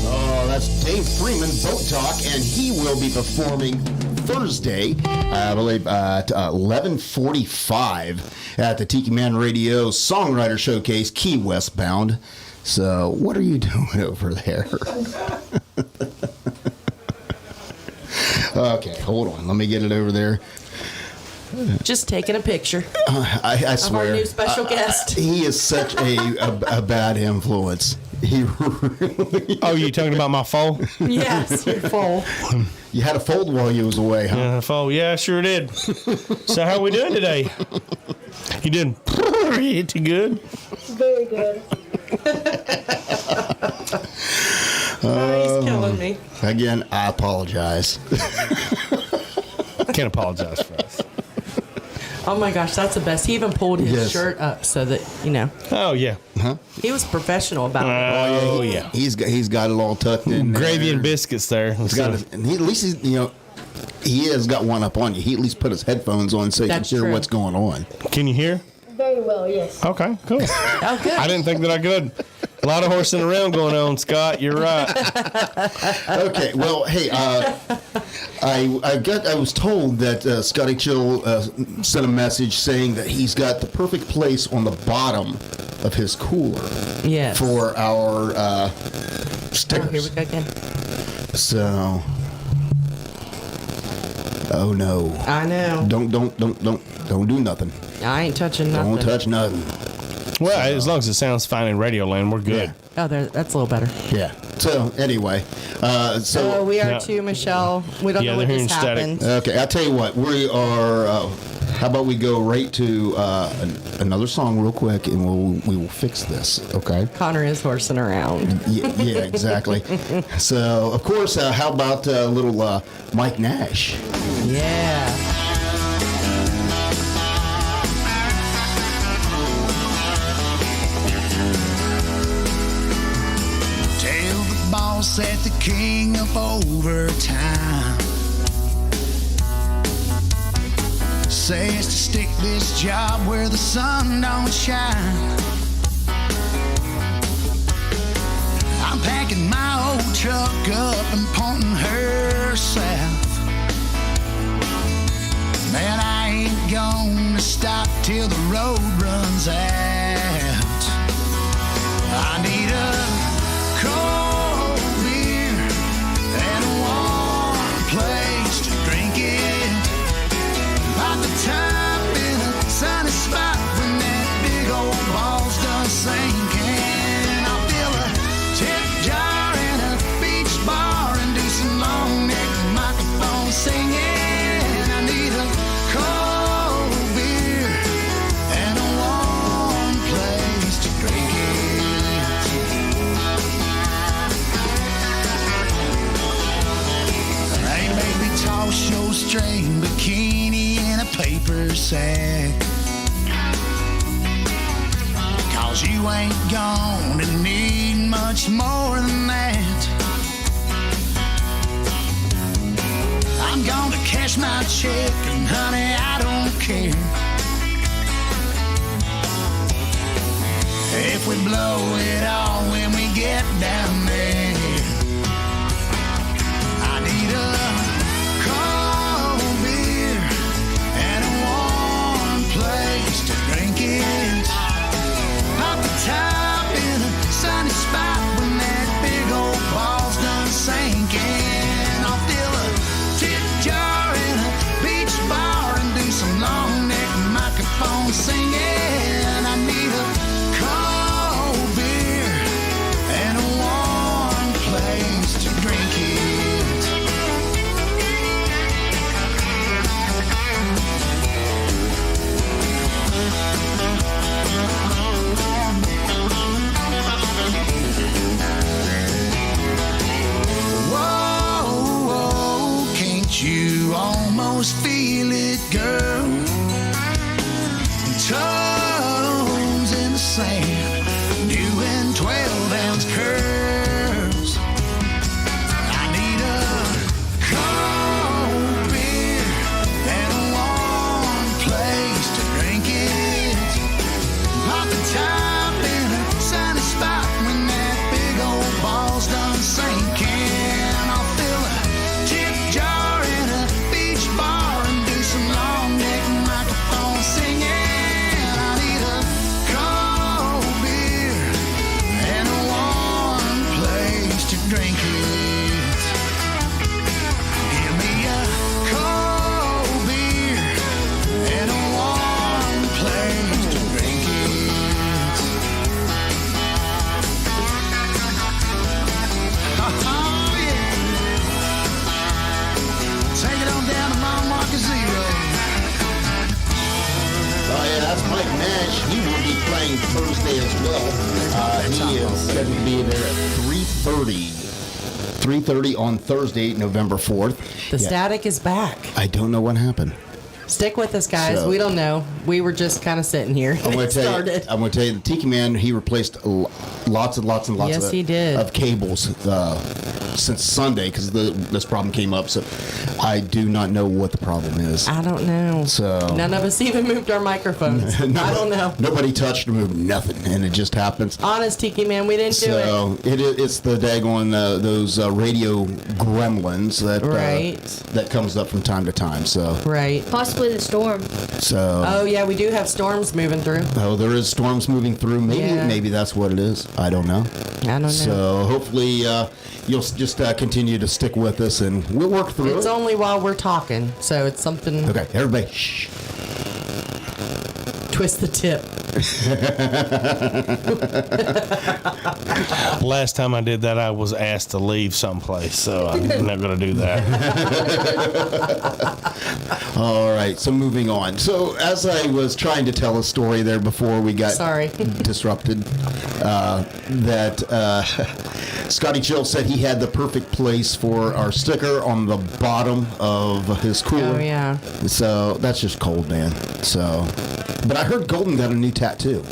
Oh, that's Dave Freeman, Boat Talk, and he will be performing Thursday, I believe, at 11:45 at the Tikimanradio Songwriter Showcase, Key West bound. So, what are you doing over there? Okay, hold on. Let me get it over there. Just taking a picture. I swear. Of our new special guest. He is such a bad influence. He really. Oh, you talking about my fall? Yes, your foal. You had a fold while you was away, huh? Yeah, fall. Yeah, I sure did. So how we doing today? You doing pretty good? Very good. He's killing me. Again, I apologize. Can't apologize for us. Oh my gosh, that's the best. He even pulled his shirt up so that, you know. Oh, yeah. Huh? He was professional about it. Oh, yeah. He's got it all tucked in. Gravy there. and biscuits there. He's got it, and he, at least he's, he has got one up on you. He at least put his headphones on so you can That's hear true. what's going on. Can you hear? Very well, yes. Okay, cool. Oh, good. I didn't think that I could. A lot of horsing around going on, Scott. You're right. Okay, well, hey, I was told that Scotty Chill sent a message saying that he's got the perfect place on the bottom of his cooler Yes. for our Oh, stickers. here we go again. So, oh no! I know. Don't do nothing. I ain't touching nothing. Don't touch nothing. Well, as long as it sounds fine in Radio Land, we're good. Oh, that's a little better. Yeah. So anyway, So we are Yeah. to Michelle. We don't Yeah, know what they're just hearing static. happened. okay, I'll tell you what. We are. How about we go right to another song real quick, and we will fix this. Okay. Connor is horsing around. Yeah, exactly. So of course, how about little Mike Nash? Yeah. Tell the boss that the king of overtime says to stick this job where the sun don't shine. I'm packing my old truck up and pointing her south. Man, I ain't gonna stop till the road runs out. I need a cold beer string bikini in a paper sack. 'Cause you ain't gonna need much more than that. I'm gonna cash my check and honey, I don't care if we blow it all when we get down there. I need a cold beer and a warm place to drink it. Pop the top in a sunny spot when that big old ball's done sinking. I'll fill a tip jar in a beach bar and do some long neck microphone singing. I need a cold beer and a warm place to drink it. Whoa, whoa, can't you almost feel it, girl? Toes in the sand, doing 12-ounce curls. I need a cold beer and a warm place to drink it. Pop the top in a sunny spot when that big old ball's done sinking. I'll fill a tip jar in a beach bar and do some long neck microphone singing. I need a cold beer and a warm place to drink it. Give me a cold beer and a warm place to drink it. Oh yeah. Take it on down to Mile Marker Zero. Oh yeah, that's Mike Nash. He will be playing Thursday as well. He is scheduled to be there at 3:30 on Thursday, November 4th. The static is back. I don't know what happened. Stick with us, guys. So- We don't know. We were just kind of sitting here. I'm going It to started. tell you, the Tiki Man, he replaced lots and lots Yes, he did. of cables since Sunday because this problem came up. So I do not know what the problem is. I don't know. So- none of us even moved our microphones. I don't know. Nobody touched or moved nothing, and it just happens. Honest, Tiki Man, we didn't do it. So it's the daggone those radio gremlins that Right. that comes up from time to time. So Right. Possibly the storm. Oh yeah, we do have storms moving through. there is storms moving through. Yeah. Maybe that's what it is. I don't know. I don't know. So hopefully you'll just continue to stick with us, and we'll work through It's it. only while we're talking, so it's something. Okay, everybody, shh. Twist the tip. Last time I did that, I was asked to leave someplace, so I'm not going to do that. All right, so moving on. So as I was trying to tell a story there before we got disrupted, that Scotty Chill said he had the perfect place for our sticker on the bottom of his cooler. Oh yeah. So that's just cold, man. So, but I heard Golden got a new tattoo.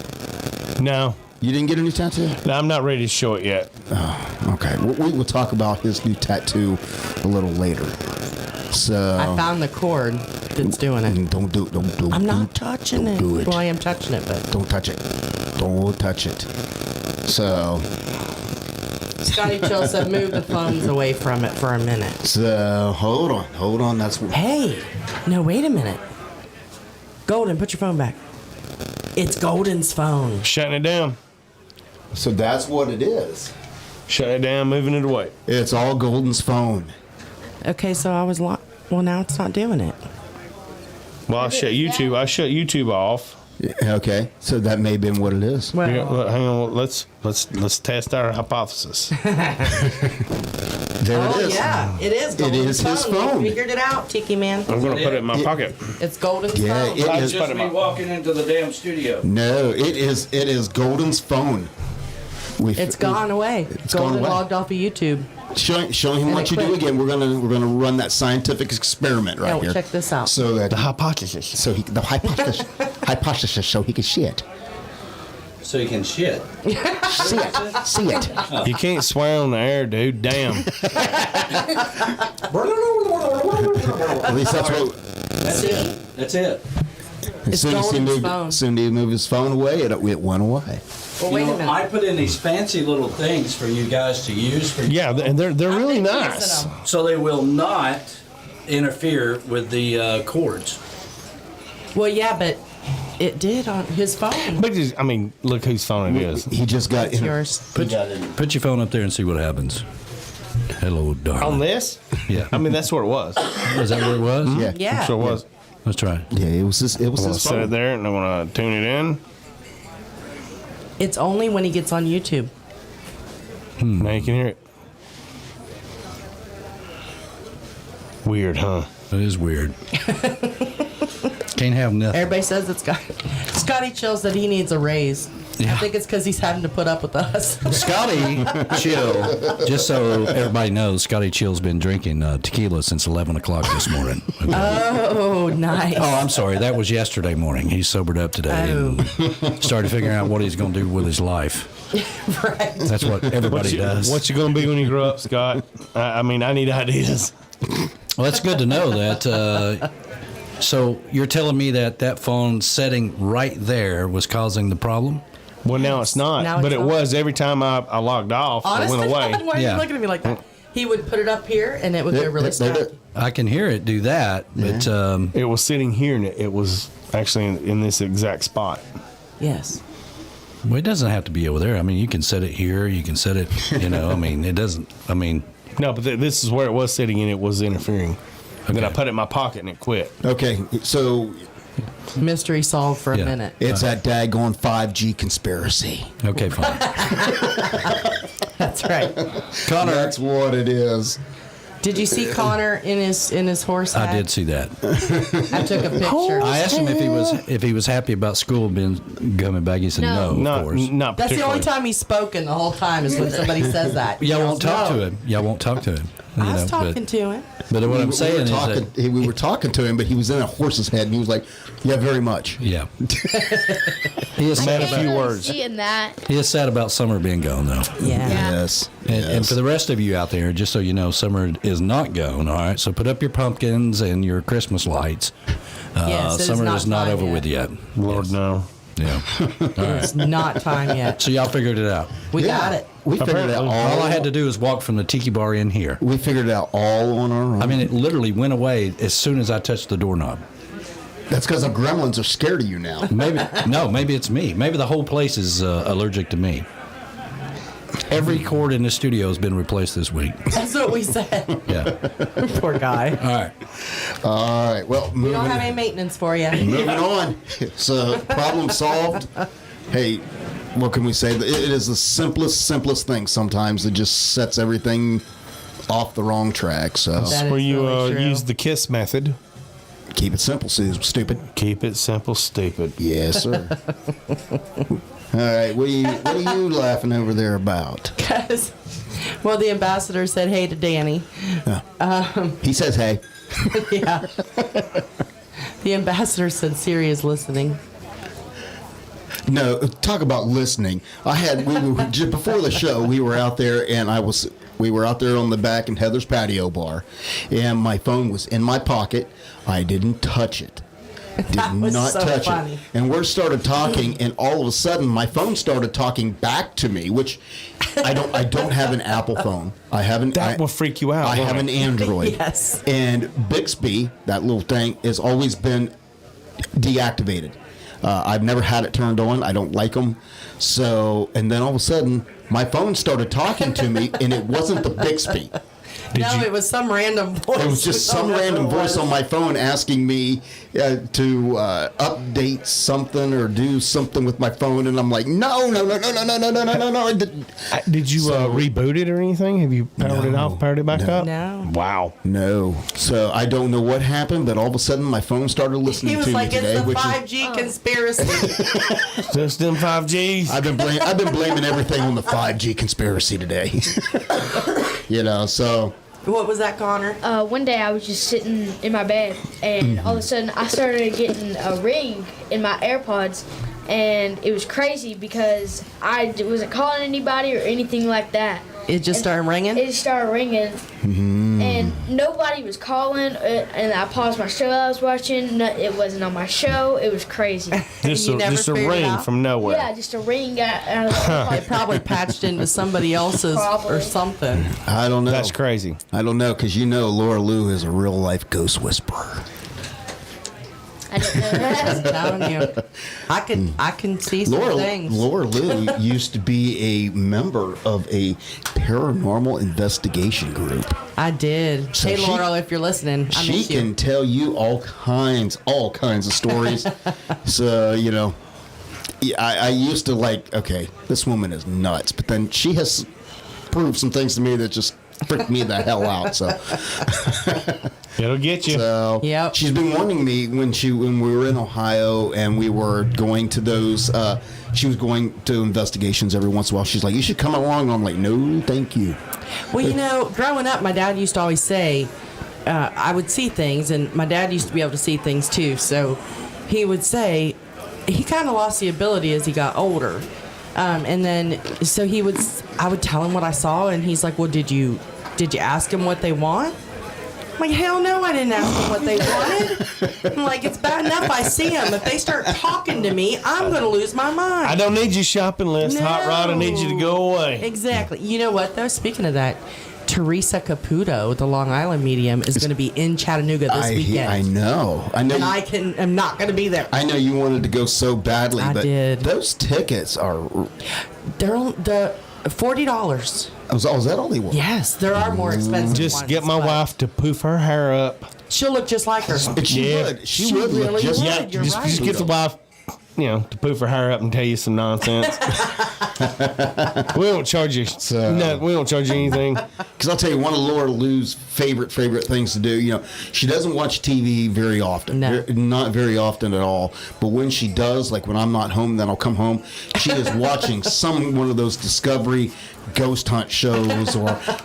No. You didn't get a new tattoo? No, I'm not ready to show it yet. Oh, okay. We will talk about his new tattoo a little later. So I found the cord that's doing it. Don't do it. Don't do it. I'm not touching it. Do it. Well, I am touching it, but Don't touch it. Don't touch it. So Scotty Chill said move the phones away from it for a minute. So hold on. That's Hey, no, wait a minute. Golden, put your phone back. It's Golden's phone. Shutting it down. so that's what it is. Shut it down, moving it away. It's all Golden's phone. Okay, so I was well, now it's not doing it. Well, I shut YouTube off. Yeah, okay, so that may have been what it is. Well, Here, look, hang on. Let's test our hypothesis. There it oh is. yeah, it is. It Golden's is his phone. We figured it out, Tiki Man. I'm going to put it in my pocket. It's Golden's Yeah, phone. it It's is. just me walking into the damn studio. No, it is Golden's phone. It's gone away. It's gone away. Logged off of YouTube. Showing him what you do again. We're gonna run that scientific experiment right here. Check this out. So that The hypothesis. the hypothesis, so he can shit. So you can shit. See it. You can't swear on the air, dude. Damn. At least that's what. That's it. That's it. As soon as he moved his phone away, it went away. Well, wait a minute. I put in these fancy little things for you guys to use for Yeah, and they're really Using nice. them. so they will not interfere with the cords. Well, yeah, but it did on his phone. But I mean, look whose phone it is. He just got It's yours. Put your phone up there and see what happens. Hello, darling. On this? Yeah. I mean, that's where it was. Is that where it was? Yeah. Yeah. I'm sure it was. Let's try. Yeah, it was his I'm going to his set it phone. there and I'm going to tune it in. It's only when he gets on YouTube. Now you can hear it. Weird, huh? It is weird. Can't have nothing. Everybody says it's got Scotty Chill said he needs a raise. Yeah. I think it's because he's having to put up with us. Scotty Chill, just so everybody knows, Scotty Chill's been drinking tequila since 11 o'clock this morning. Okay. Oh, nice. Oh, I'm sorry. That was yesterday morning. He sobered up today and started figuring out what he's going to do with his life. Right. That's what everybody does. What you going to be when you grow up, Scott? I mean, I need ideas. Well, that's good to know that. So you're telling me that phone setting right there was causing the problem? Well, now it's not. Now But it's it not. was every time I logged off. Honestly, it went away. why are Yeah. you looking at me like that? He would put it up here, and it would go really slow. I can hear it do that, but It was sitting here, and it was actually in this exact spot. Yes. well, it doesn't have to be over there. I mean, you can set it here. You can set it, I mean, it doesn't, I mean. No, but this is where it was sitting, and it was interfering. And then I put it in my pocket, and it quit. Okay, so Mystery solved for a Yeah. minute. it's that daggone 5G conspiracy. Okay, fine. That's right. Connor. That's what it is. Did you see Connor in his horse hat? I did see that. I took a picture. I asked him if he was happy about school coming back. He said no, No. of course. Not That's the particularly. only time he's spoken the whole time is when somebody says that. Y'all won't talk No. to him. Y'all won't talk to him. I was talking to him. But what I'm we saying were is talking, that, we were talking to him, but he was in a horse's head, and he was like, "Yeah, very much." yeah. He is Said sad a few Really words. seeing that. He is sad about summer being gone, though. Yeah. Yes. And for the rest of you out there, just so you know, summer is not gone. All right, so put up your pumpkins and your Christmas lights. Yes, it is summer not is not time over yet. with yet. Lord, Yes. no. Yeah. All right. It's not time yet. So y'all figured it out. We Yeah. got it. We figured it out Apparently. All I had to do is walk from the tiki bar in here. We figured it out all on our own. I mean, it literally went away as soon as I touched the doorknob. that's because the gremlins are scared of you now. Maybe it's me. Maybe the whole place is allergic to me. Every cord in the studio has been replaced this week. That's what we said. Yeah. Poor guy. All right. All right. Well, We don't have any maintenance for you. moving on. So problem solved. Hey, what can we say? It is the simplest thing sometimes that just sets everything off the wrong track. So That is Where you really true. use the KISS method. keep it simple, stupid. Keep it simple, stupid. Yes, sir. All right. What are you laughing over there about? Because, well, the ambassador said hey to Danny. He says, "Hey." Yeah. The ambassador said Siri is listening. No, talk about listening. We were just before the show. We were out there, and we were out there on the back in Heather's patio bar, and my phone was in my pocket. I didn't touch it. That was so funny. And we started talking, and all of a sudden, my phone started talking back to me, which I don't have an Apple phone. That will freak you out. I won't have it? an Android. Yes. And Bixby, that little thing, has always been deactivated. I've never had it turned on. I don't like them. So, and then all of a sudden, my phone started talking to me, and it wasn't the Bixby. It was some random voice. It was just some random voice on my phone asking me to update something or do something with my phone, and I'm like, no. Did you reboot it or anything? Have you powered it off, powered it back up? No. Wow. No. So I don't know what happened, but all of a sudden my phone started listening He was to like, me today. it's the 5G conspiracy. Just them 5Gs. I've been blaming everything on the 5G conspiracy today. So. What was that, Connor? One day I was just sitting in my bed, and all of a sudden I started getting a ring in my AirPods, and it was crazy because I wasn't calling anybody or anything like that. It just started ringing? It started ringing, and nobody was calling, and I paused my show I was watching. It wasn't on my show. It was crazy. Just a ring from nowhere. Yeah, just a ring out of It probably patched into somebody else's or something. I don't know. That's crazy. I don't know, because Laura Lou is a real life ghost whisperer. I didn't know that. I'm telling you, I can see some things. Laura Lou used to be a member of a paranormal investigation group. I did. So hey, Laura, if you're listening, I she miss you. can tell you all kinds of stories. So, I used to okay, this woman is nuts. But then she has proved some things to me that just freaked me the hell out. So it'll get you. So yep. She's been warning me when we were in Ohio and we were going to those. She was going to investigations every once in a while. She's like, "You should come along." And I'm like, "No, thank you." Well, growing up, my dad used to always say I would see things, and my dad used to be able to see things too. So he would say he kind of lost the ability as he got older. And then, so I would tell him what I saw, and he's like, "Well, did you ask him what they want?" I'm like, "Hell no, I didn't ask them what they wanted." I'm like, "It's bad enough I see them. If they start talking to me, I'm going to lose my mind." I don't need your shopping list, No. Hot Rod. I need you to go away. Exactly. You know what, though? Speaking of that, Teresa Caputo, the Long Island medium, is going to be in Chattanooga this weekend. I know. And I'm not going to be there. I know you wanted to go so badly, I but did. Those tickets are. They're on the $40. Oh, is that all they want? Yes, there are more expensive Just ones, get my but wife to poof her hair up. She'll look just like her. She Yeah. would. She She would look really just. would. Yeah, You're just right. get the wife, to poof her hair up and tell you some nonsense. We don't charge you. No, we don't charge you anything. Because I'll tell you, one of Laura Lou's favorite things to do. She doesn't watch TV very often. No. Not very often at all. But when she does, like when I'm not home, then I'll come home. She is watching one of those Discovery ghost hunt shows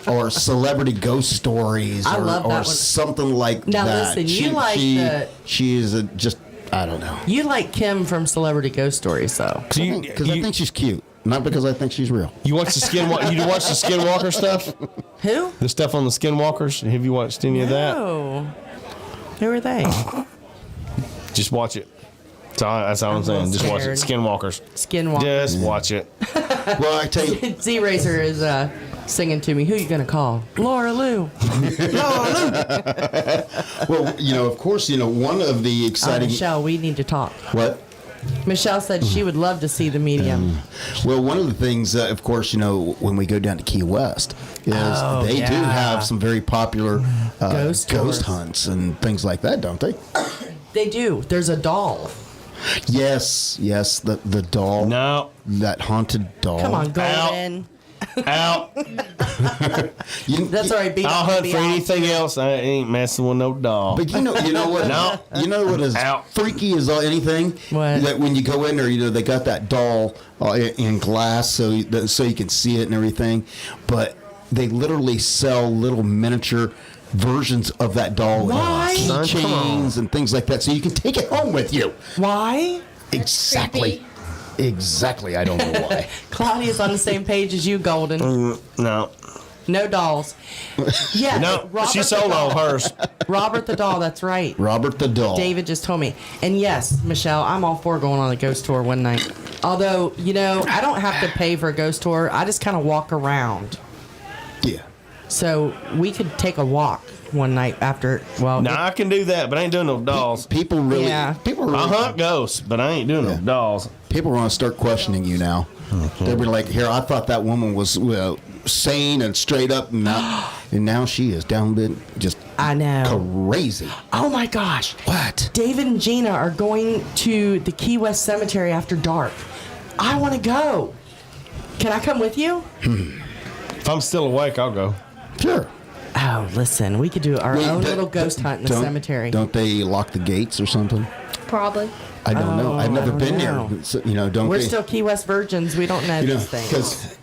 or celebrity ghost stories I or, love that or one. something like Now, that. listen, you like the- She is just, I don't know. You like Kim from Celebrity Ghost Stories, though. Because I think she's cute. Not because I think she's real. You watch the Skinwalker stuff? Who? The stuff on the Skinwalkers? Have you watched any of that? No. Who are they? Just watch it. That's all I'm saying. Just watch it. Skinwalkers. Skinwalker. Just watch it. Well, I tell you. Z-Racer is singing to me. Who you going to call? Laura Lou. Laura Lou. Well, of course, one of the exciting. Michelle, we need to talk. What? Michelle said she would love to see the medium. Well, one of the things, of course, when we go down to Key West, is they do have some very popular Ghost hunts and things like that, don't they? They do. There's a doll. Yes, the doll. No. That haunted doll. Come on, Golden. Out. That's all right. I'll hunt for anything else. I ain't messing with no dog. But you know what? No. You know what is freaky as anything? What? That when you go in there, they got that doll in glass so you can see it and everything. But they literally sell little miniature versions of that doll. Why? With keychains and things like that, so you can take it home with you. Why? Exactly. I don't know why. Claudia's on the same page as you, Golden. No. No dolls. Yeah. No, Robert she the sold all doll. hers. Robert the doll, that's right. Robert the doll. David just told me. And yes, Michelle, I'm all for going on a ghost tour one night. Although, I don't have to pay for a ghost tour. I just kind of walk around. Yeah. So we could take a walk one night after. Well, Now I can do that, but I ain't doing no dolls. People really. Yeah. I'll hunt ghosts, but I ain't doing no dolls. People are going to start questioning you now. They'll be like, "Here, I thought that woman was sane and straight up, and now she is down just I know. crazy. Oh my gosh. What? David and Gina are going to the Key West Cemetery after dark. I want to go. Can I come with you? If I'm still awake, I'll go. Sure. Oh, listen, we could do our own little ghost hunt in the cemetery. Don't they lock the gates or something? Probably. I don't know. I've never been know. there. So, don't We're they? still Key West virgins. We don't know these things.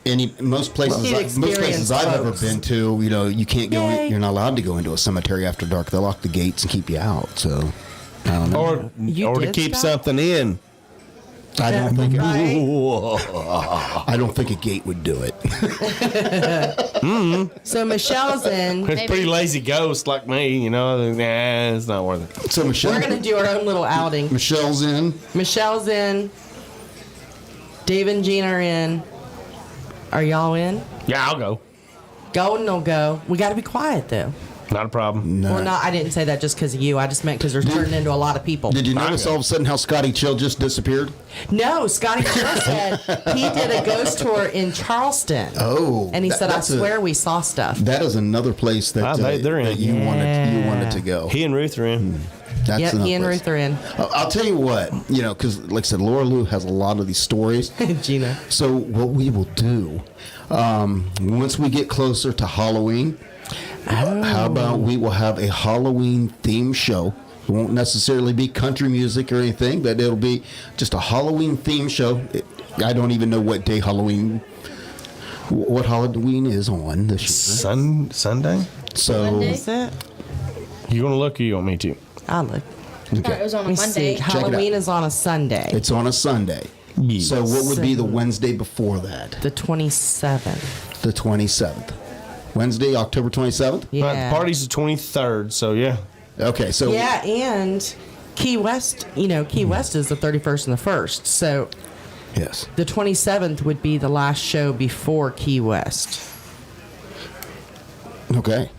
Because most places I've ever been to, you can't go. You're not allowed to go into a cemetery after dark. They lock the gates and keep you out. So I don't know. Or to keep something in. I don't think. Right? I don't think a gate would do it. So Michelle's in. It's pretty lazy ghost like me, it's not worth it. So Michelle, We're going to do our own little outing. Michelle's in. Michelle's in. Dave and Gina are in. Are y'all in? Yeah, I'll go. Golden will go. We got to be quiet, though. Not a problem. No. Well, not. I didn't say that just because of you. I just meant because there's turning into a lot of people. Did you notice all of a sudden how Scotty Chill just disappeared? No, Scotty Chill said he did a ghost tour in Charleston. Oh, And he said, I swear we saw stuff. That is another place that, they're in. that you wanted to go. He and Ruth are in. That's Yep, another he and place. Ruth are in. I'll tell you what, because like I said, Laura Lou has a lot of these stories. Gina. So what we will do, once we get closer to Halloween, how about we will have a Halloween theme show. It won't necessarily be country music or anything, but it'll be just a Halloween theme show. I don't even know what day Halloween is on this year. Sunday? So Monday? Is it? You gonna look or you want me to? I'll look. I thought it was on Let a me Monday. see. Halloween is on a Sunday. it's on a Sunday. Yes. So what would be the Wednesday before that? The 27th. The 27th. Wednesday, October 27th? Yeah. The party's the 23rd, so yeah. Okay, so Yeah, and Key West, Key West is the 31st and the 1st. So yes. the 27th would be the last show before Key West. Okay.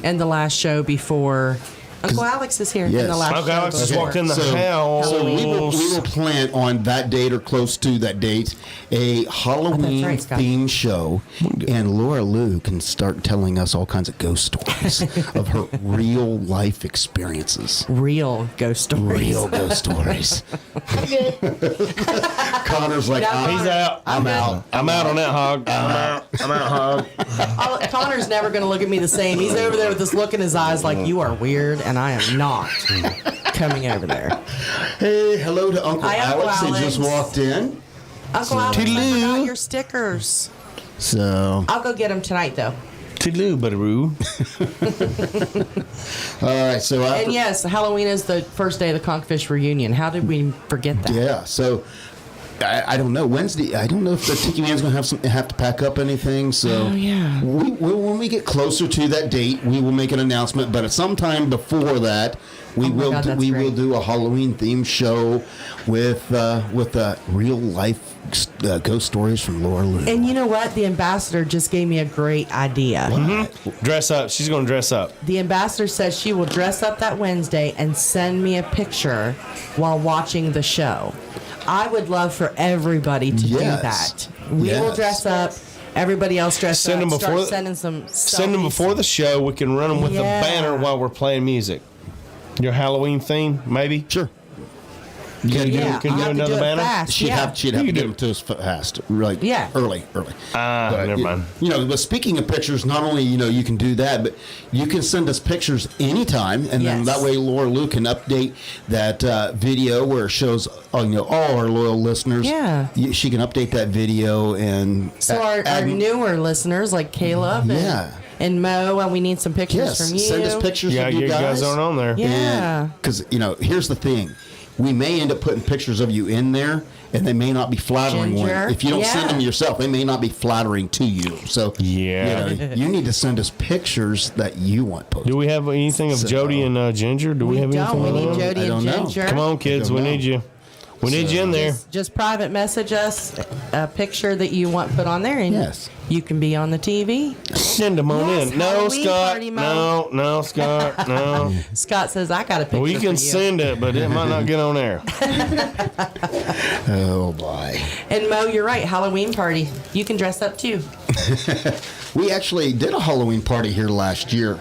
And the last show before Uncle Alex is here. Yes. And the last Uncle show Alex just before. walked in the So house. we will plan on that date or close to that date a Halloween right, Scott. theme show, and Laura Lou can start telling us all kinds of ghost stories of her real life experiences. Real ghost stories. Real ghost stories. I'm good. Connor's like, No, He's out. I'm out. I'm out on that hog. I'm out, hog. Connor's never going to look at me the same. He's over there with this look in his eyes like, you are weird, and I am not coming over there. Hey, hello to Uncle Hi, Uncle Alex. He just Alex. walked in. Uncle Alex, I Toodaloo. forgot your stickers. So, I'll go get them tonight, though. Toodaloo, buddaroo. all right. So after, And yes, Halloween is the first day of the Conchfish reunion. How did we forget that? yeah. So I don't know. Wednesday, I don't know if the Tiki Man's going to have to pack up anything. So yeah. when we get closer to that date, we will make an announcement. But at some time before that, we will do a Halloween themed show with real life ghost stories from Laura Lou. And you know what? The ambassador just gave me a great idea. Dress up. She's going to dress up. The ambassador says she will dress up that Wednesday and send me a picture while watching the show. I would love for everybody to do that. We will dress up. Everybody else dress Send up. them before. Start sending some. Send them selfies. before the show. We can run them with the banner while we're playing music. Your Halloween theme, maybe. Sure. Can you Yeah, do I'll have to another do it banner? fast. She'd Yeah. have to give them to us fast, early. But, never mind. But speaking of pictures, not only you can do that, but you can send us pictures anytime, and then that way Laura Lou can update that video where it shows all our loyal listeners. Yeah. She can update that video and So our newer listeners like Caleb and Mo, and we need some pictures from you. send us pictures of you guys aren't on there. Yeah. Because here's the thing. We may end up putting pictures of you in there, and they may not be flattering. Ginger. If you don't send them yourself, they may not be flattering to you. So you need to send us pictures that you want posted. Do we have anything of Jody and Ginger? Do we have anything? We of need them? Jody I don't and know. Ginger. Come on, kids. We need you. We need you in there. Just private message us a picture that you want put on there, and you can be on the TV. Send them on in. No, Halloween Scott. party mode. No, Scott. No. Scott says I got a picture. Well, you for can you. send it, but it might not get on air. Oh boy. And Mo, you're right. Halloween party. You can dress up too. We actually did a Halloween party here last year.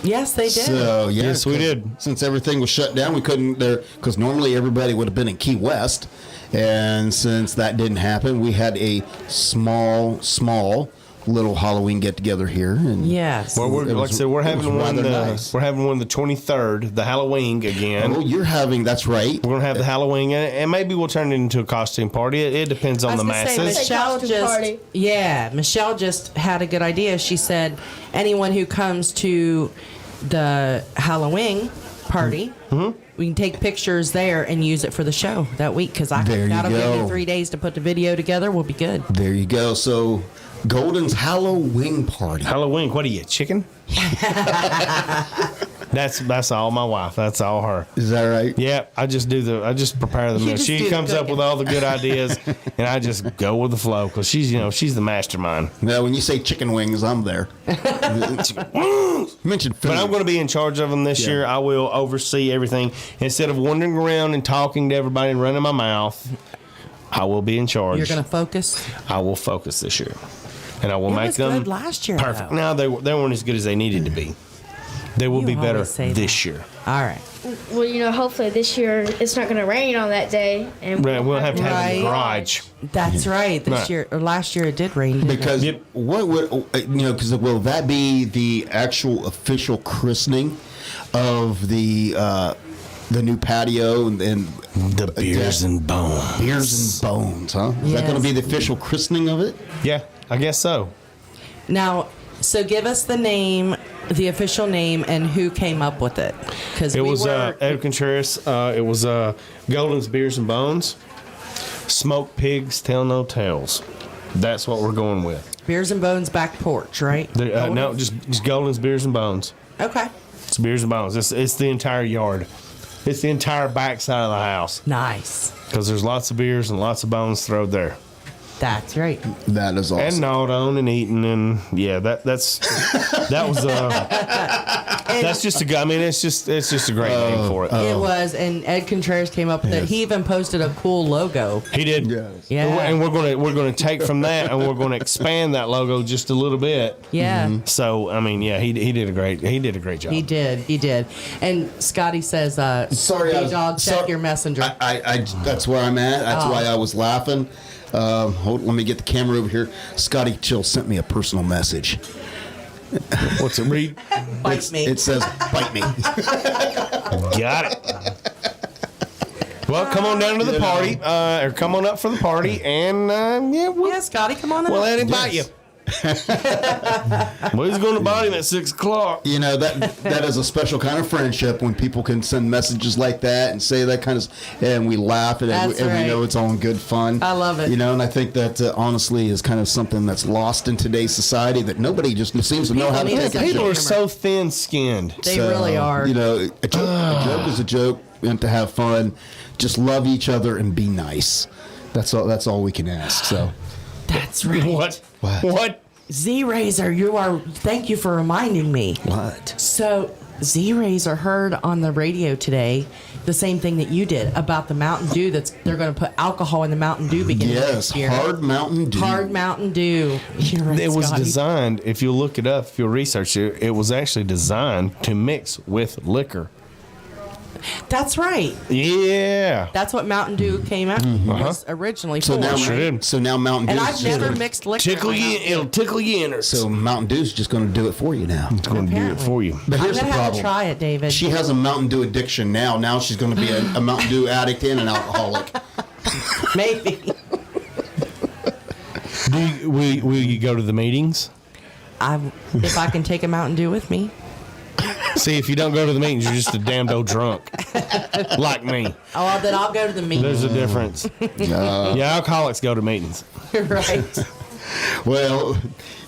Yes, they did. So, yeah, Yes, we did. Since everything was shut down, we couldn't there because normally everybody would have been in Key West, and since that didn't happen, we had a small little Halloween get together here. And Yes. Well, like I said, we're having one. Nice. We're having one the 23rd, the Halloween again. Oh, you're having, that's right. We're gonna have the Halloween, and maybe we'll turn it into a costume party. It depends on the masses. Michelle Costume party. Michelle just had a good idea. She said anyone who comes to the Halloween party, we can take pictures there and use it for the show that week because There you that'll give go. me 3 days to put the video together. We'll be good. There you go. So, Golden's Halloween party. Halloween, what are you, chicken? That's all my wife. That's all her. Is that right? Yeah, I just prepare the You meal. just do She the comes up cooking. with all the good ideas, and I just go with the flow because she's the mastermind. Now, when you say chicken wings, I'm there. Mentioned food. But I'm going to be in charge of them this year. I will oversee everything instead of wandering around and talking to everybody and running my mouth. I will be in charge. You're going to focus? I will focus this year, and I will It make was them good last year, perfect. though. No, they weren't as good as they needed to be. They will You be better always say this that. year. All right. Well, hopefully this year it's not going to rain on that day, and Right, we'll have to have it in the Right. garage. That's right. This Right. year or last year it did rain. Didn't Because it? what would because will that be the actual official christening of the new patio and The beers and bones. beers and bones, huh? Is that going to Yes. be the official christening of it? Yeah, I guess so. Now, so give us the name, the official name, and who came up with it. Because It was Ed Contreras. It was Golden's Beers and Bones. Smoked pigs tell no tales. That's what we're going with. Beers and Bones back porch, right? No, just Golden's Beers and Bones. Okay. It's Beers and Bones. It's the entire yard. It's the entire back side of the house Nice. because there's lots of beers and lots of bones thrown there. That's right. That is awesome. And gnawed on and eaten, and yeah, that was that's just it's just a great name for it. It was, and Ed Contreras came up with it. He even posted a cool logo. He did. Yes. Yeah. And we're gonna take from that and we're gonna expand that logo just a little bit. Yeah. So he did a great job. He did. And Scotty says, Sorry, B-Dawg, check your messenger. I that's where I'm at. That's why I was laughing. Let me get the camera over here. Scotty Chill sent me a personal message. What's it read? Bite me. It says, "Bite me." Got it. Well, come on down to the party, or come on up for the party, and Yeah, Scotty, come on. we'll up. let him bite you. Well, he's going to bite him at 6 o'clock. You know that is a special kind of friendship when people can send messages like that and say that kind of, and we laugh and That's we right. know it's all in good fun. I love it. You know, and I think that honestly is kind of something that's lost in today's society that nobody just seems to know how to People take need a to People joke. are so thin-skinned. They really are. You know, a joke is a joke, and to have fun, just love each other and be nice. That's all we can ask. So. That's right. What? Z-Razor, thank you for reminding me. What? So, Z-Razor heard on the radio today the same thing that you did about the Mountain Dew. They're going to put alcohol in the Mountain Dew beginning Yes, next year. hard Mountain Dew. Hard Mountain Dew. You're right, It was Scotty. designed, if you look it up, if you research it, it was actually designed to mix with liquor. That's right. Yeah. That's what Mountain Dew came out was originally So for. now, right? so now Mountain Dew. And I've never mixed liquor. Tickle in my you, Mountain Dew. it'll tickle you in. So Mountain Dew's just going to do it for you now. It's going to do it Apparently. for you. But I'm here's the gonna have to problem. try it, David. She has a Mountain Dew addiction now. Now she's going to be a Mountain Dew addict and an alcoholic. Maybe. Will you go to the meetings? If I can take a Mountain Dew with me. See, if you don't go to the meetings, you're just a damned old drunk. Like me. Oh, well, then I'll go to the meeting. There's a difference. Yeah, alcoholics go to meetings. Right. Well,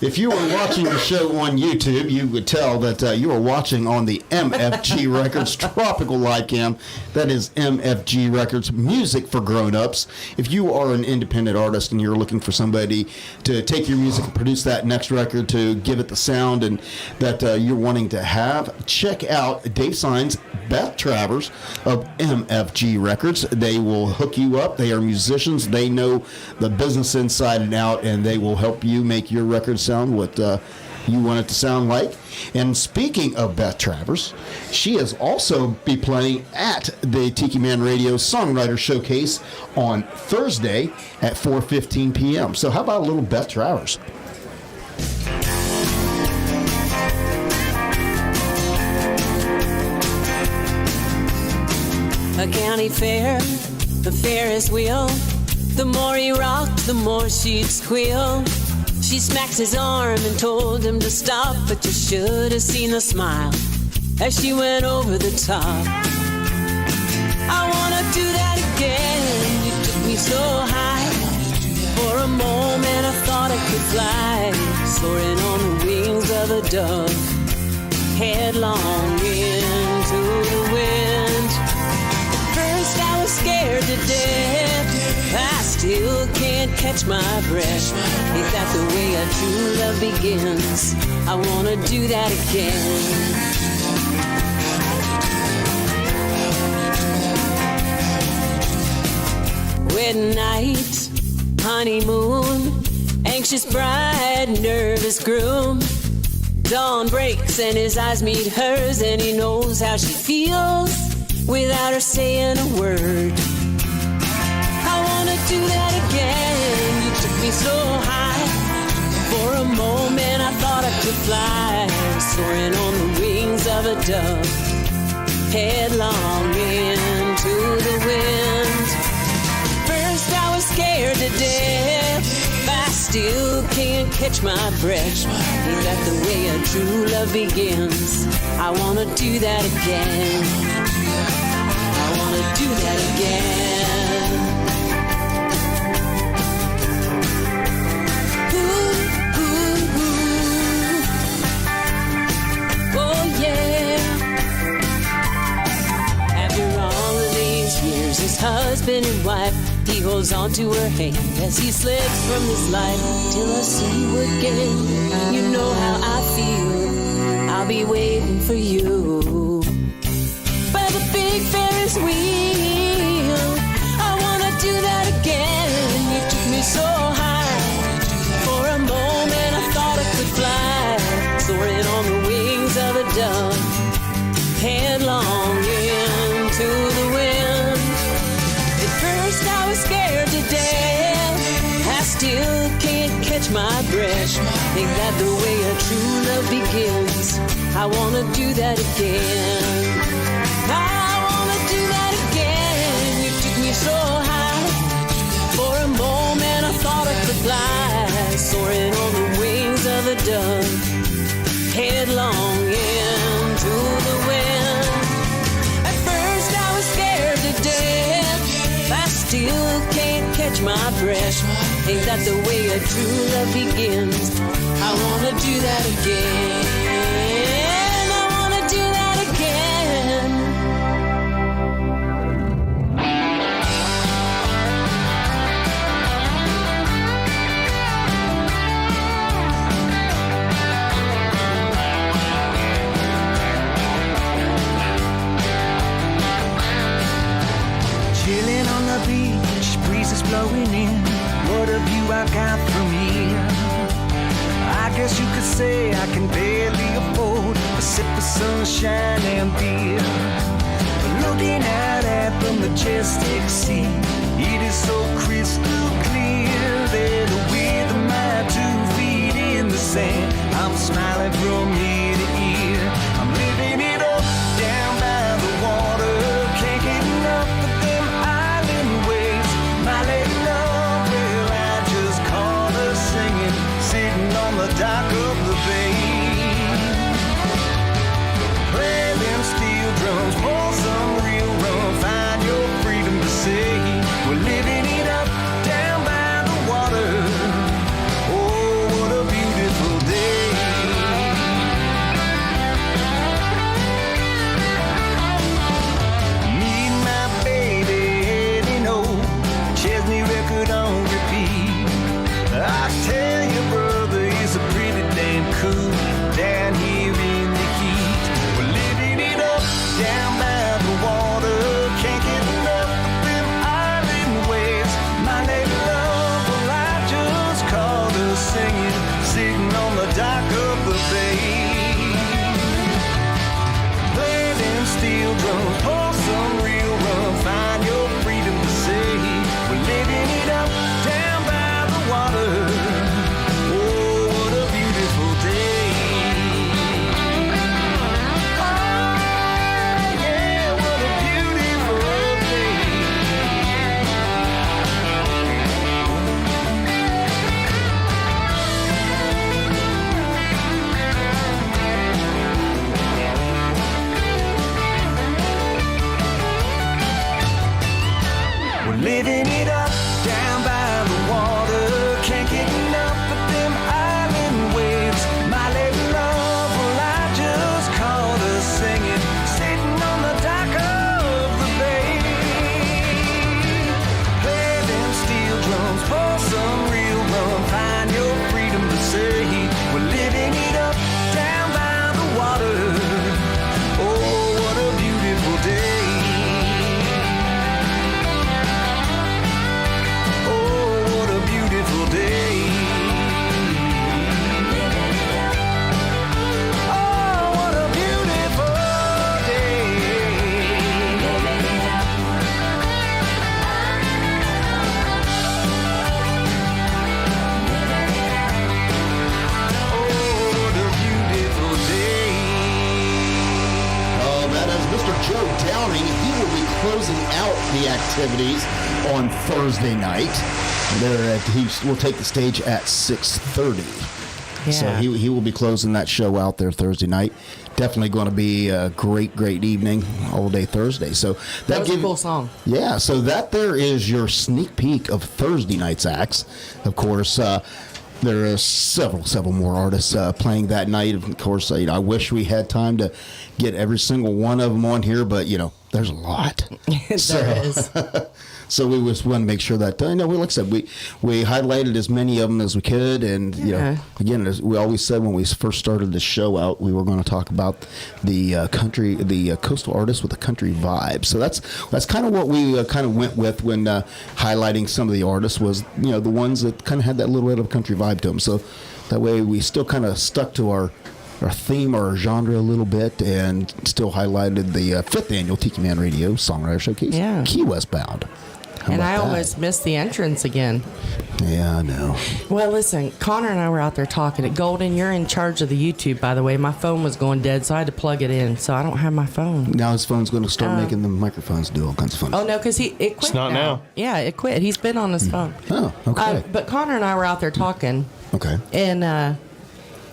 If you were watching the show on YouTube, you would tell that you are watching on the MFG Records Tropical Live Cam. That is MFG Records Music for Grown-Ups. If you are an independent artist and you're looking for somebody to take your music and produce that next record, to give it the sound and that you're wanting to have, check out Dave Sines, Beth Travers of MFG Records. They will hook you up. They are musicians. They know the business inside and out, and they will help you make your record sound what you want it to sound like. And speaking of Beth Travers, she is also be playing at the Tiki Man Radio Songwriters Showcase on Thursday at 4:15 p.m. So how about a little Beth Travers? A county fair, the Ferris wheel. The more he rocked, the more she'd squeal. She smacked his arm and told him to stop, but you should have seen the smile as she went over the top. I wanna do that again. You took me so high. For a moment I thought I could fly, soaring on the wings of a dove, headlong into the wind. First I was scared to death, I still can't catch my breath. Ain't that the way a true love begins? I wanna do that again. Wedding night, honeymoon, anxious bride, nervous groom. Dawn breaks and his eyes meet hers, and he knows how she feels without her saying a word. I wanna do that again. You took me so high. For a moment I thought I could fly, soaring on the wings of a dove, headlong into the wind. First I was scared to death, I still can't catch my breath. Ain't that the way a true love begins? I wanna do that again. I wanna do that again. Ooh, ooh, ooh. Oh yeah. After all of these years as husband and wife, he holds on to her hand as he slips from this life. Till I see you again, you know how I feel. I'll be waiting for you by the big Ferris wheel. I wanna do that again. You took me so high. For a moment I thought I could fly, soaring on the wings of a dove, headlong into the wind. At first I was scared to death, I still can't catch my breath. Ain't that the way a true love begins? I wanna do that again. I wanna do that again. You took me so high. For a moment I thought I could fly, soaring on the wings of a dove, headlong into the wind. At first I was scared to death, I still can't catch my breath. Ain't that the way a true love begins? I wanna do that again. I wanna do that again. Chilling on the beach, breezes blowing in. What a view I got from here. I guess you could say I can barely afford a sip of sunshine and beer. But looking out at the majestic sea, it is so crystal clear that with my 2 feet in the sand, I'm smiling from ear to ear. I'm living it up down by the water. Can't get enough of them island waves. My lady love, well, I just caught her singing, sitting on the dock of the bay. Play them steel drums, pour some real rum, find your freedom to say. closing out the activities on Thursday night. He will take the stage at 6:30. Yeah. So he will be closing that show out there Thursday night. Definitely going to be a great evening, all day Thursday. So that was a cool song. Yeah, so that there is your sneak peek of Thursday night's acts. Of course, there are several more artists playing that night. Of course, I wish we had time to get every single one of them on here, but there's a lot. There is. So we just want to make sure that like I said, we highlighted as many of them as we could, and again, as we always said when we first started the show out, we were going to talk about the coastal artists with a country vibe. So that's kind of what we kind of went with when highlighting some of the artists was the ones that kind of had that little bit of a country vibe to them. So that way we still kind of stuck to our theme or our genre a little bit, and still highlighted the 5th annual Tiki Man Radio Songwriter Showcase, Key West bound. And I almost missed the entrance again. Yeah, I know. Well, listen, Connor and I were out there talking. Golden, you're in charge of the YouTube, by the way. My phone was going dead, so I had to plug it in. So I don't have my phone. Now his phone's going to start making the microphones do all kinds of fun. Oh, no, because it quit. It's not now. Yeah, it quit. He's been on his phone. Oh, okay. But Connor and I were out there talking. Okay. And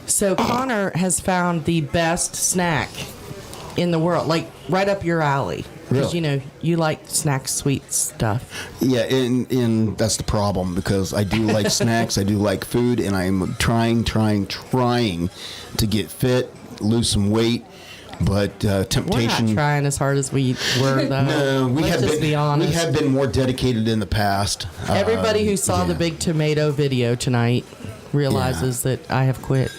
so Connor has found the best snack in the world, like right up your alley. Because, Really? You like snack sweet stuff. Yeah, and that's the problem, because I do like snacks, I do like food, and I'm trying to get fit, lose some weight, but temptation. We're not trying as hard as we were, though. No, Let's just be honest. We have been more dedicated in the past. Everybody who saw the Big Tomato video tonight realizes that I have quit.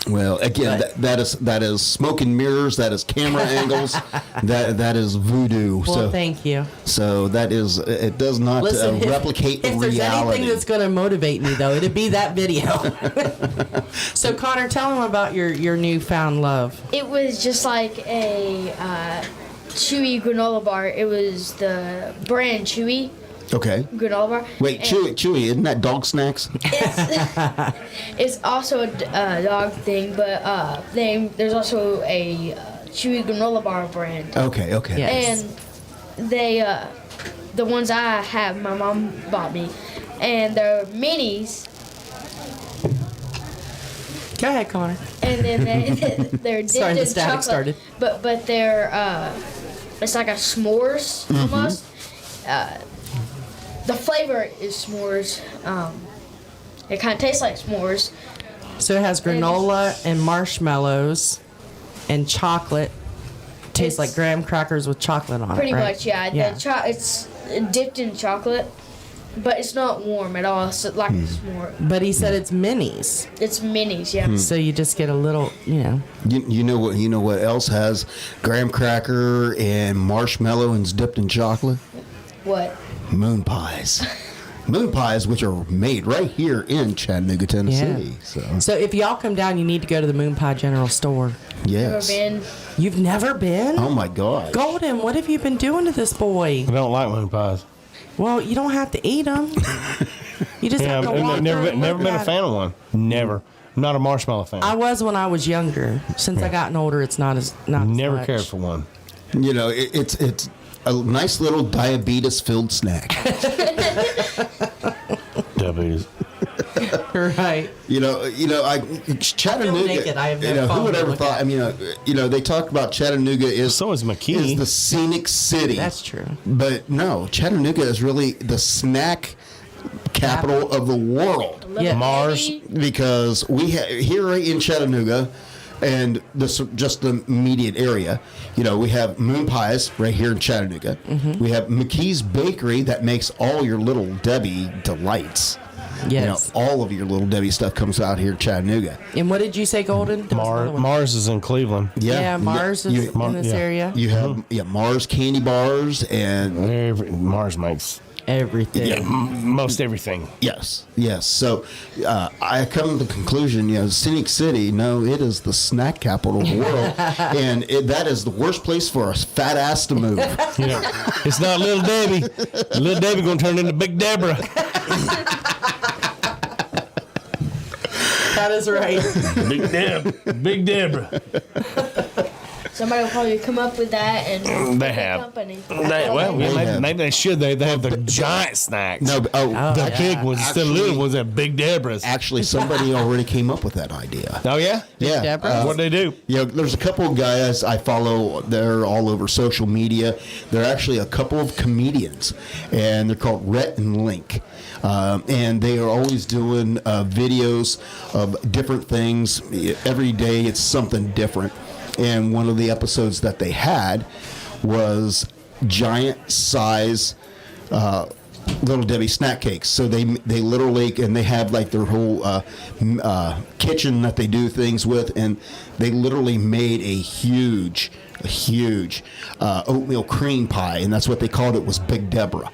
Well, again, that is smoke and mirrors. That is camera angles. That is voodoo. Well, thank you. So that is. It does not replicate if reality. If there's anything that's going to motivate me, though, it'd be that video. So, Connor, tell them about your newfound love. It was just like a Chewy granola bar. It was the brand Chewy. Okay. Granola bar. Wait, Chewy, isn't that dog snacks? It's also a dog thing, but there's also a Chewy granola bar brand. Okay. Yes. And they, the ones I have, my mom bought me, and they're minis. Go ahead, Connor. And then they're dipped Sorry, the in static chocolate. started. But they're it's like a s'mores almost. The flavor is s'mores. It kind of tastes like s'mores. So it has granola and marshmallows and chocolate. Tastes like graham crackers with chocolate on it. Pretty right? much, yeah. It's dipped in chocolate, but it's not warm at all. It's like a s'more. But he said it's minis. It's minis, yeah. So you just get a little, You know what else has graham cracker and marshmallow and is dipped in chocolate? What? Moon pies. Moon pies, which are made right here in Chattanooga, Tennessee. Yeah. So if y'all come down, you need to go to the Moon Pie General Store. Yes. Never been. You've never been? Oh my God. Golden, what have you been doing to this boy? I don't like moon pies. Well, you don't have to eat them. You just have to walk I've never through been a fan of one. Never. I'm not a marshmallow fan. I was when I was younger. Since I gotten older, it's not as Never much. cared for one. It's a nice little diabetes-filled snack. Diabetes. Right. Chattanooga. Naked. I have no who would ever look thought? at. They talk about Chattanooga is McKee. is the scenic city. That's true. But no, Chattanooga is really the snack capital of the world. Yeah. Mars. Because we here in Chattanooga, and just the immediate area, we have Moon Pies right here in Chattanooga. Mm-hmm. We have McKee's Bakery that makes all your Little Debbie delights. Yes. All of your Little Debbie stuff comes out here in Chattanooga. And what did you say, Golden? There was another one. Mars is in Cleveland. Yeah, Mars is in this area. You have Mars candy bars and Mars makes everything. Most everything. Yes. So I come to the conclusion, Scenic City, no, it is the snack capital of the world. And that is the worst place for a fat ass to move. It's not Little Debbie. Little Debbie going to turn into Big Deborah. That is right. Big Deborah. somebody will probably come up with that and They have. company. Maybe they should. They have the giant snacks. No, but, the big ones, the little ones, that Big Deborah's. Actually, somebody already came up with that idea. Oh yeah, Yeah. Deborah's? What'd they do? You know, there's a couple of guys I follow. They're all over social media. They're actually a couple of comedians, and they're called Rhett and Link. And they are always doing videos of different things. Every day it's something different. And one of the episodes that they had was giant size Little Debbie snack cakes. So they literally, and they have like their whole kitchen that they do things with, and they literally made a huge oatmeal cream pie, and that's what they called it, was Big Deborah.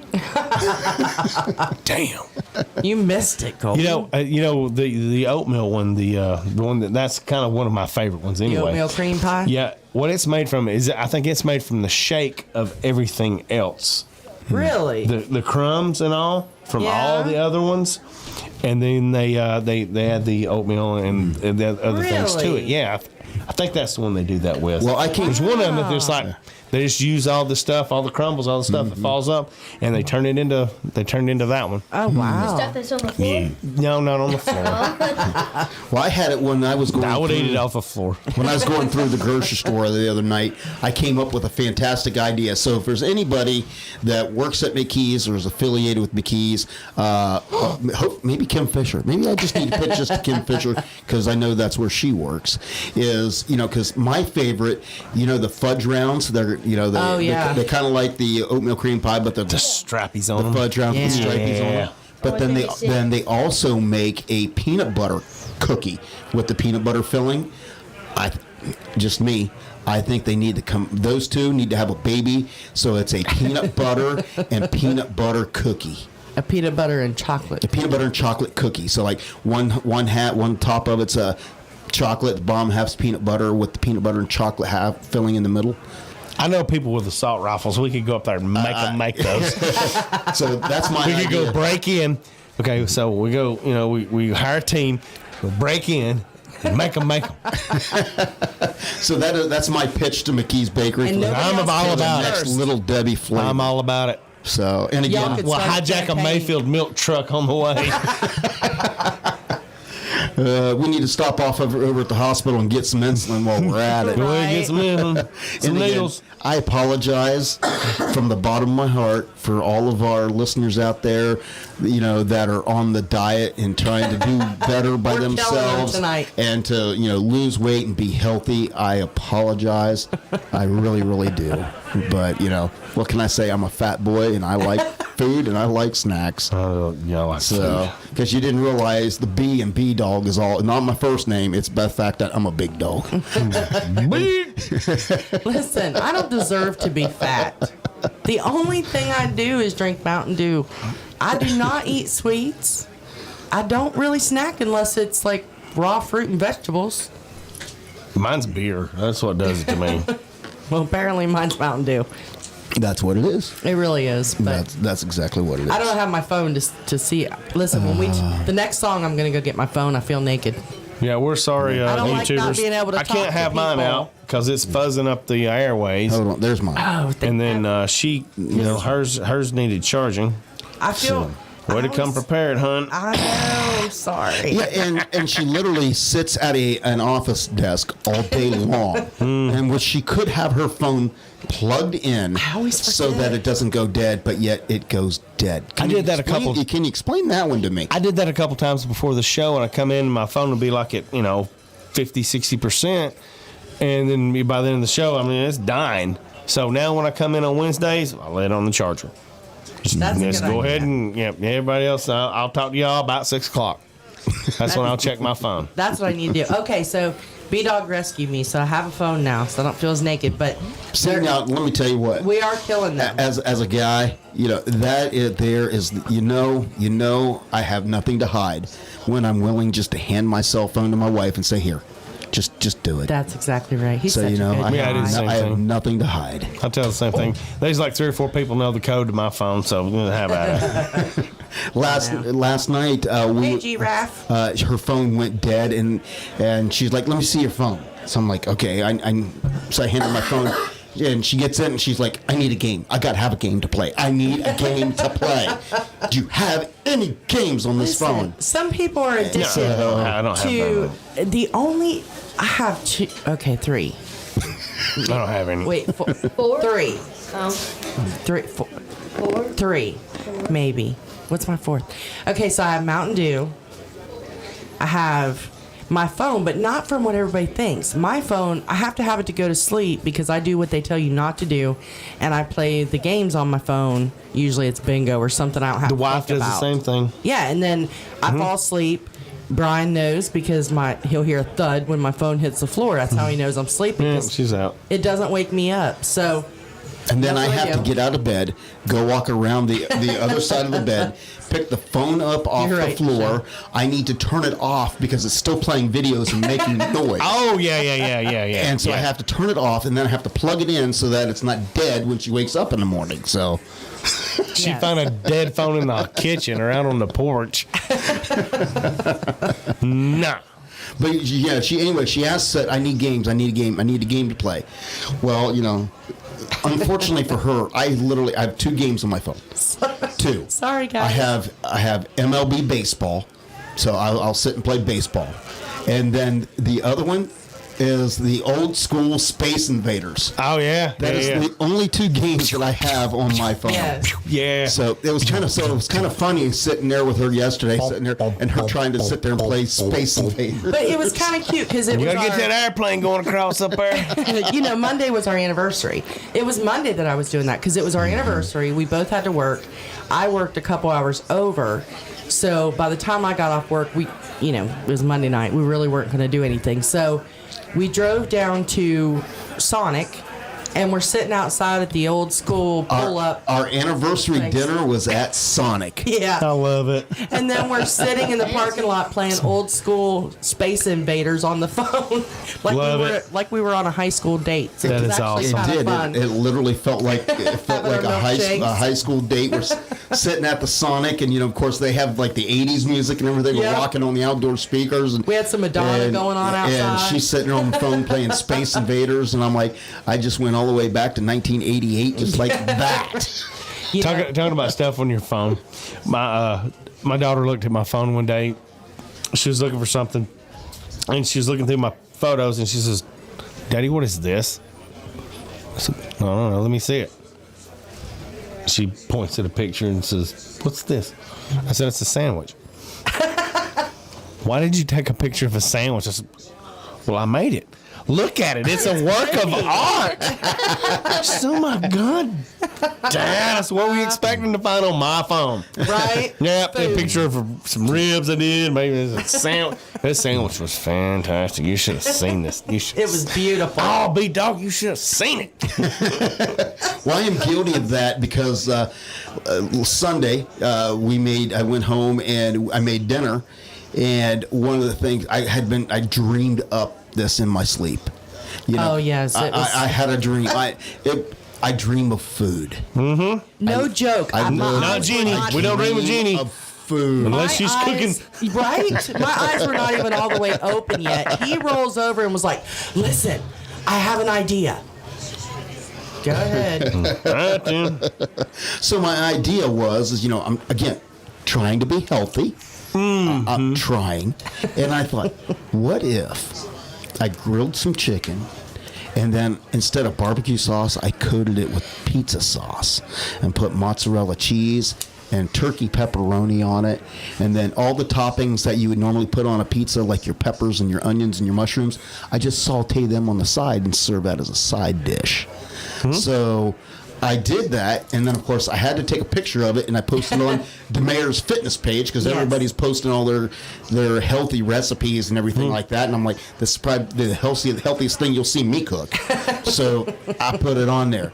Damn. You missed it, Cole. You know the oatmeal one, the one that's kind of one of my favorite ones the anyway. oatmeal cream pie? Yeah, what it's made from is, I think it's made from the shake of everything else. Really? The crumbs and all from Yeah. all the other ones, and then they add the oatmeal and the other things to it. Really? Yeah, I think that's the one they do that with. Well, I can't. There's one of them that just like they just use all the stuff, all the crumbles, all the stuff that falls up, and they turn it into that one. Oh, wow. Stuff that's on the floor. Yeah. No, not on the floor. Well, I had it when I was going. I would eat through- it off the floor. When I was going through the grocery store the other night, I came up with a fantastic idea. So if there's anybody that works at McKee's or is affiliated with McKee's, maybe Kim Fisher. Maybe I just need to pitch this to Kim Fisher because I know that's where she works. Is, because my favorite, the fudge rounds. They're, Oh, yeah. they're kind of like the oatmeal cream pie, but the Strappies on them. fudge rounds with Yeah. stripies on Yeah. them. But Oh, then I they think it's then they also make a peanut butter cookie with the peanut butter filling. I think they need to come. Those two need to have a baby, so it's a peanut butter and peanut butter cookie. A peanut butter and chocolate. A peanut butter and chocolate cookie. So like one top of it's a chocolate, the bottom half's peanut butter with the peanut butter and chocolate half filling in the middle. I know people with assault rifles. We could go up there and make those. So that's my We could idea. go break in. Okay, so we go. We hire a team. We'll break in and make them. So that's my pitch to McKee's Bakery. And for nobody I'm else all can about do it. next first. Little Debbie flavor. I'm all about it. So, and Y'all again, could We'll start a hijack a campaign. Mayfield milk truck on the way. we need to stop off over at the hospital and get some insulin while we're at it. Go ahead and get some And again, needles. I apologize from the bottom of my heart for all of our listeners out there, that are on the diet and trying to do better by We're killing them themselves tonight. and to, lose weight and be healthy. I apologize. I really, really do. But, what can I say? I'm a fat boy and I like food and I like snacks. Like So, because you didn't realize the B in B-Dawg is all, not my first name, it's the fact that I'm a big dog. Listen, I don't deserve to be fat. The only thing I do is drink Mountain Dew. I do not eat sweets. I don't really snack unless it's like raw fruit and vegetables. Mine's beer. That's what does it to me. Well, apparently mine's Mountain Dew. That's what it is. It really is. But That's exactly what it is. I don't have my phone to see. Listen, when the next song, I'm gonna go get my phone. I feel naked. Yeah, we're sorry, I don't like YouTubers. not being able to I talk can't to have mine people. out because it's fuzzing up the airways. Hold on, there's mine. Oh, And then she, hers needed charging. I feel. Way to I come was- prepared, hun. I know. Sorry. Yeah, and she literally sits at an office desk all day long, and which she could have her phone plugged in I always so forget. that it doesn't go dead, but yet it goes dead. I did that a couple- Can you explain that one to me? I did that a couple times before the show, and I come in and my phone would be like at 50, 60%, and then by the end of the show, it's dying. So now when I come in on Wednesdays, I lay it on the charger. That's a Just good go idea. ahead and everybody else. I'll talk to y'all about 6 o'clock. That's when I'll check my phone. That's what I need to do. Okay, so B-Dawg rescued me, so I have a phone now, so I don't feel as naked. But See, there- now let me tell you what. we are killing them. As a guy, that is, there is, I have nothing to hide when I'm willing just to hand my cell phone to my wife and say, here, just do it. That's exactly right. He's So such a good I, Yeah, I did the guy. same I have thing. nothing to hide. I tell the same thing. There's like 3 or 4 people know the code to my phone, so how about it? Last night, Hey, Giraffe. her phone went dead, and she's like, "Let me see your phone." So I'm like, okay. So I hand her my phone, and she gets in, and she's like, I need a game. I got to have a game to play. I need a game to play. Do you have any games on this phone? Some people are addicted I don't to have the only. I have two. Okay, three. I don't have any. Wait, Four? three. Oh. Three, four, three, maybe. What's my fourth? Okay, so I have Mountain Dew. I have my phone, but not from what everybody thinks. My phone, I have to have it to go to sleep because I do what they tell you not to do, and I play the games on my phone. Usually it's bingo or something I don't have The to wife think does about. the same thing. Yeah, and then I fall asleep. Brian knows because he'll hear a thud when my phone hits the floor. That's how he knows I'm sleeping. Yeah, 'cause she's out. It doesn't wake me up. So, And then that's I what have to do. get out of bed, go walk around the other side of the bed, pick the phone up off You're the right, floor. I need to turn it off because it's still playing videos and making noise. Oh, yeah. And so I have to turn it off, and then I have to plug it in so that it's not dead when she wakes up in the morning. So She Yes. found a dead phone in the kitchen or out on the porch. Nah. But yeah, she asks that I need games, I need a game to play. Well, unfortunately for her, I have two games on my phone. Two. Sorry, guys. I have MLB baseball, so I'll sit and play baseball, and then the other one is the old school Space Invaders. Oh, yeah. That is the only two games that I have on my phone. Yes. Yeah. So it was kind of funny sitting there with her yesterday, sitting there, and her trying to sit there and play Space Invaders. But it was kind of cute because it You was gotta get that airplane going across up there. Monday was our anniversary. It was Monday that I was doing that because it was our anniversary. We both had to work. I worked a couple hours over. So by the time I got off work, it was Monday night. We really weren't going to do anything. So we drove down to Sonic, and we're sitting outside at the old school pull-up. Our anniversary Thanks. dinner was at Sonic. Yeah. I love it. And then we're sitting in the parking lot playing old school Space Invaders on the phone, like we were on a high school date. So That it was is actually awesome. It kind did. of fun. It literally felt like Having our a milkshakes. high school date. We're sitting at the Sonic, and of course they have like the '80s music and everything. Yeah. We're rocking on the outdoor speakers, and We had some Madonna going on And outside. she's sitting there on the phone playing Space Invaders, and I'm like, I just went all the way back to 1988, just like that. Talking about stuff on your phone. My daughter looked at my phone one day. She was looking for something, and she was looking through my photos, and she says, "Daddy, what is this?" I said, "I don't know. Let me see it." She points at a picture and says, "What's this?" I said, "It's a sandwich." "Why did you take a picture of a sandwich?" I said, "Well, I made it. Look at it. It's a work of art." Oh my God. Dad, that's what we expecting to find on my phone. Right? Yep, a picture of some ribs I did. Maybe there's a sandwich. This sandwich was fantastic. You should have seen this. It was beautiful. Oh, B-Dawg, you should have seen it. Well, I am guilty of that because Sunday I went home and I made dinner, and one of the things I dreamed up this in my sleep. Oh, yes, it was- I had a dream. I dream of food. Mm-hmm. No joke. Not Jeannie. We don't dream of Jeannie. Of food. Unless she's cooking. Right? My eyes were not even all the way open yet. He rolls over and was like, "Listen, I have an idea." Go ahead. So my idea was, I'm again trying to be healthy. I'm trying, and I thought, what if I grilled some chicken, and then instead of barbecue sauce, I coated it with pizza sauce and put mozzarella cheese and turkey pepperoni on it, and then all the toppings that you would normally put on a pizza, like your peppers and your onions and your mushrooms, I just saute them on the side and serve that as a side dish. So I did that, and then of course I had to take a picture of it, and I posted it on the mayor's fitness page because everybody's posting all their healthy recipes and everything like that. And I'm like, this is probably the healthiest thing you'll see me cook. So I put it on there.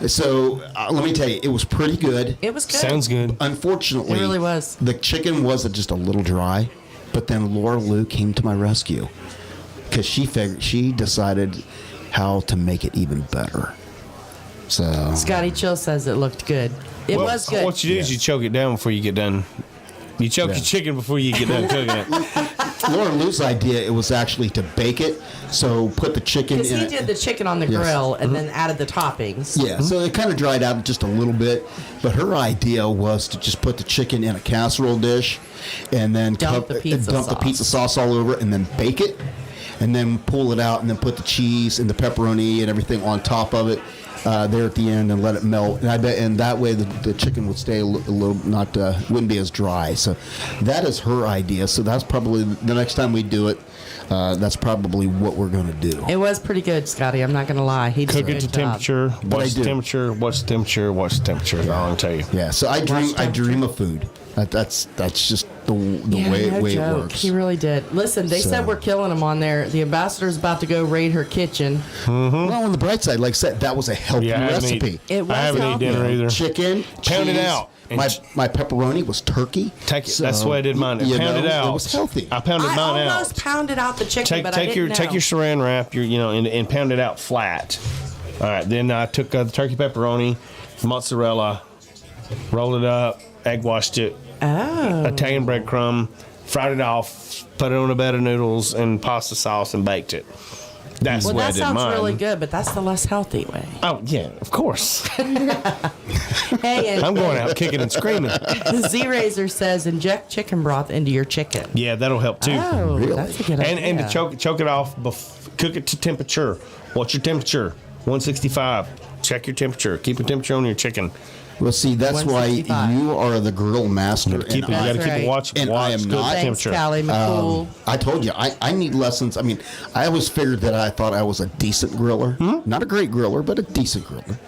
So let me tell you, it was pretty good. It was good. Sounds good. Unfortunately, It really was. The chicken was just a little dry, but then Laura Lou came to my rescue because she decided how to make it even better. So Scotty Chill says it looked good. It was good. What you do is you choke it down before you get done You choke your chicken before you get done cooking it. Laura Lou's idea, it was actually to bake it. So put the chicken in Because he it. did the chicken on the grill and then added the toppings. Yeah, so it kind of dried out just a little bit. But her idea was to just put the chicken in a casserole dish and then Dump the pizza sauce all over it and then bake it. And then pull it out and then put the cheese and the pepperoni and everything on top of it there at the end and let it melt. And I bet, and that way the chicken would stay a little not wouldn't be as dry. So that is her idea. So that's probably the next time we do it. That's probably what we're going to do. It was pretty good, Scotty. I'm not going to lie. He did Cook a it to good job. temperature. Watch the temperature. Watch the temperature. Watch the temperature. That's all I can tell you. Yeah. So I dream of food. That's just the way it works. He really did. Listen, they said we're killing him on there. The ambassador's about to go raid her kitchen. Well, on the bright side, like I said, that was a healthy recipe. It was I haven't healthy. eaten dinner either. Chicken, Pound it cheese. out. My pepperoni was turkey. That's the way I did mine. Pound it out. It was healthy. I pounded mine out. I almost pounded out the chicken, but I Take didn't know. your saran wrap, and pound it out flat. All right. Then I took the turkey pepperoni, mozzarella, rolled it up, egg washed it, Italian breadcrumb, fried it off, put it on a bed of noodles and pasta sauce, and baked it. That's the way I that did sounds mine. really good, but that's the less healthy way. Oh yeah, of course. Hey, and I'm going out kicking and screaming. Z-Razor says inject chicken broth into your chicken. Yeah, that'll help too. Oh, that's a good idea. And to choke it off, cook it to temperature. What's your temperature? 165. Check your temperature. Keep your temperature on your chicken. Well, see, that's why 165. you are the grill master. You got to keep it watch. And I am good not. Thanks, temperature. Callie McCool. I told you, I need lessons. I mean, I always figured that I thought I was a decent griller. Not a great griller, but a decent griller.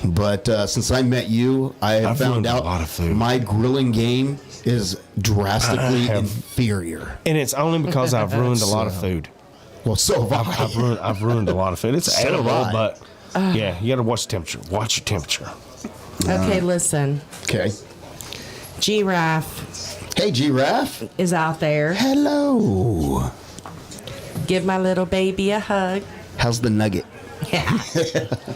But since I met you, I've found ruined a out lot of food. my grilling game is drastically inferior. And it's only because I've ruined a lot of food. Well, so have I. I've ruined a lot of food. It's So edible, have I. but yeah, you got to watch the temperature. Watch your temperature. Okay, listen. Okay. Giraffe Hey, Giraffe. is out there. Hello. Give my little baby a hug. How's the nugget? Yeah.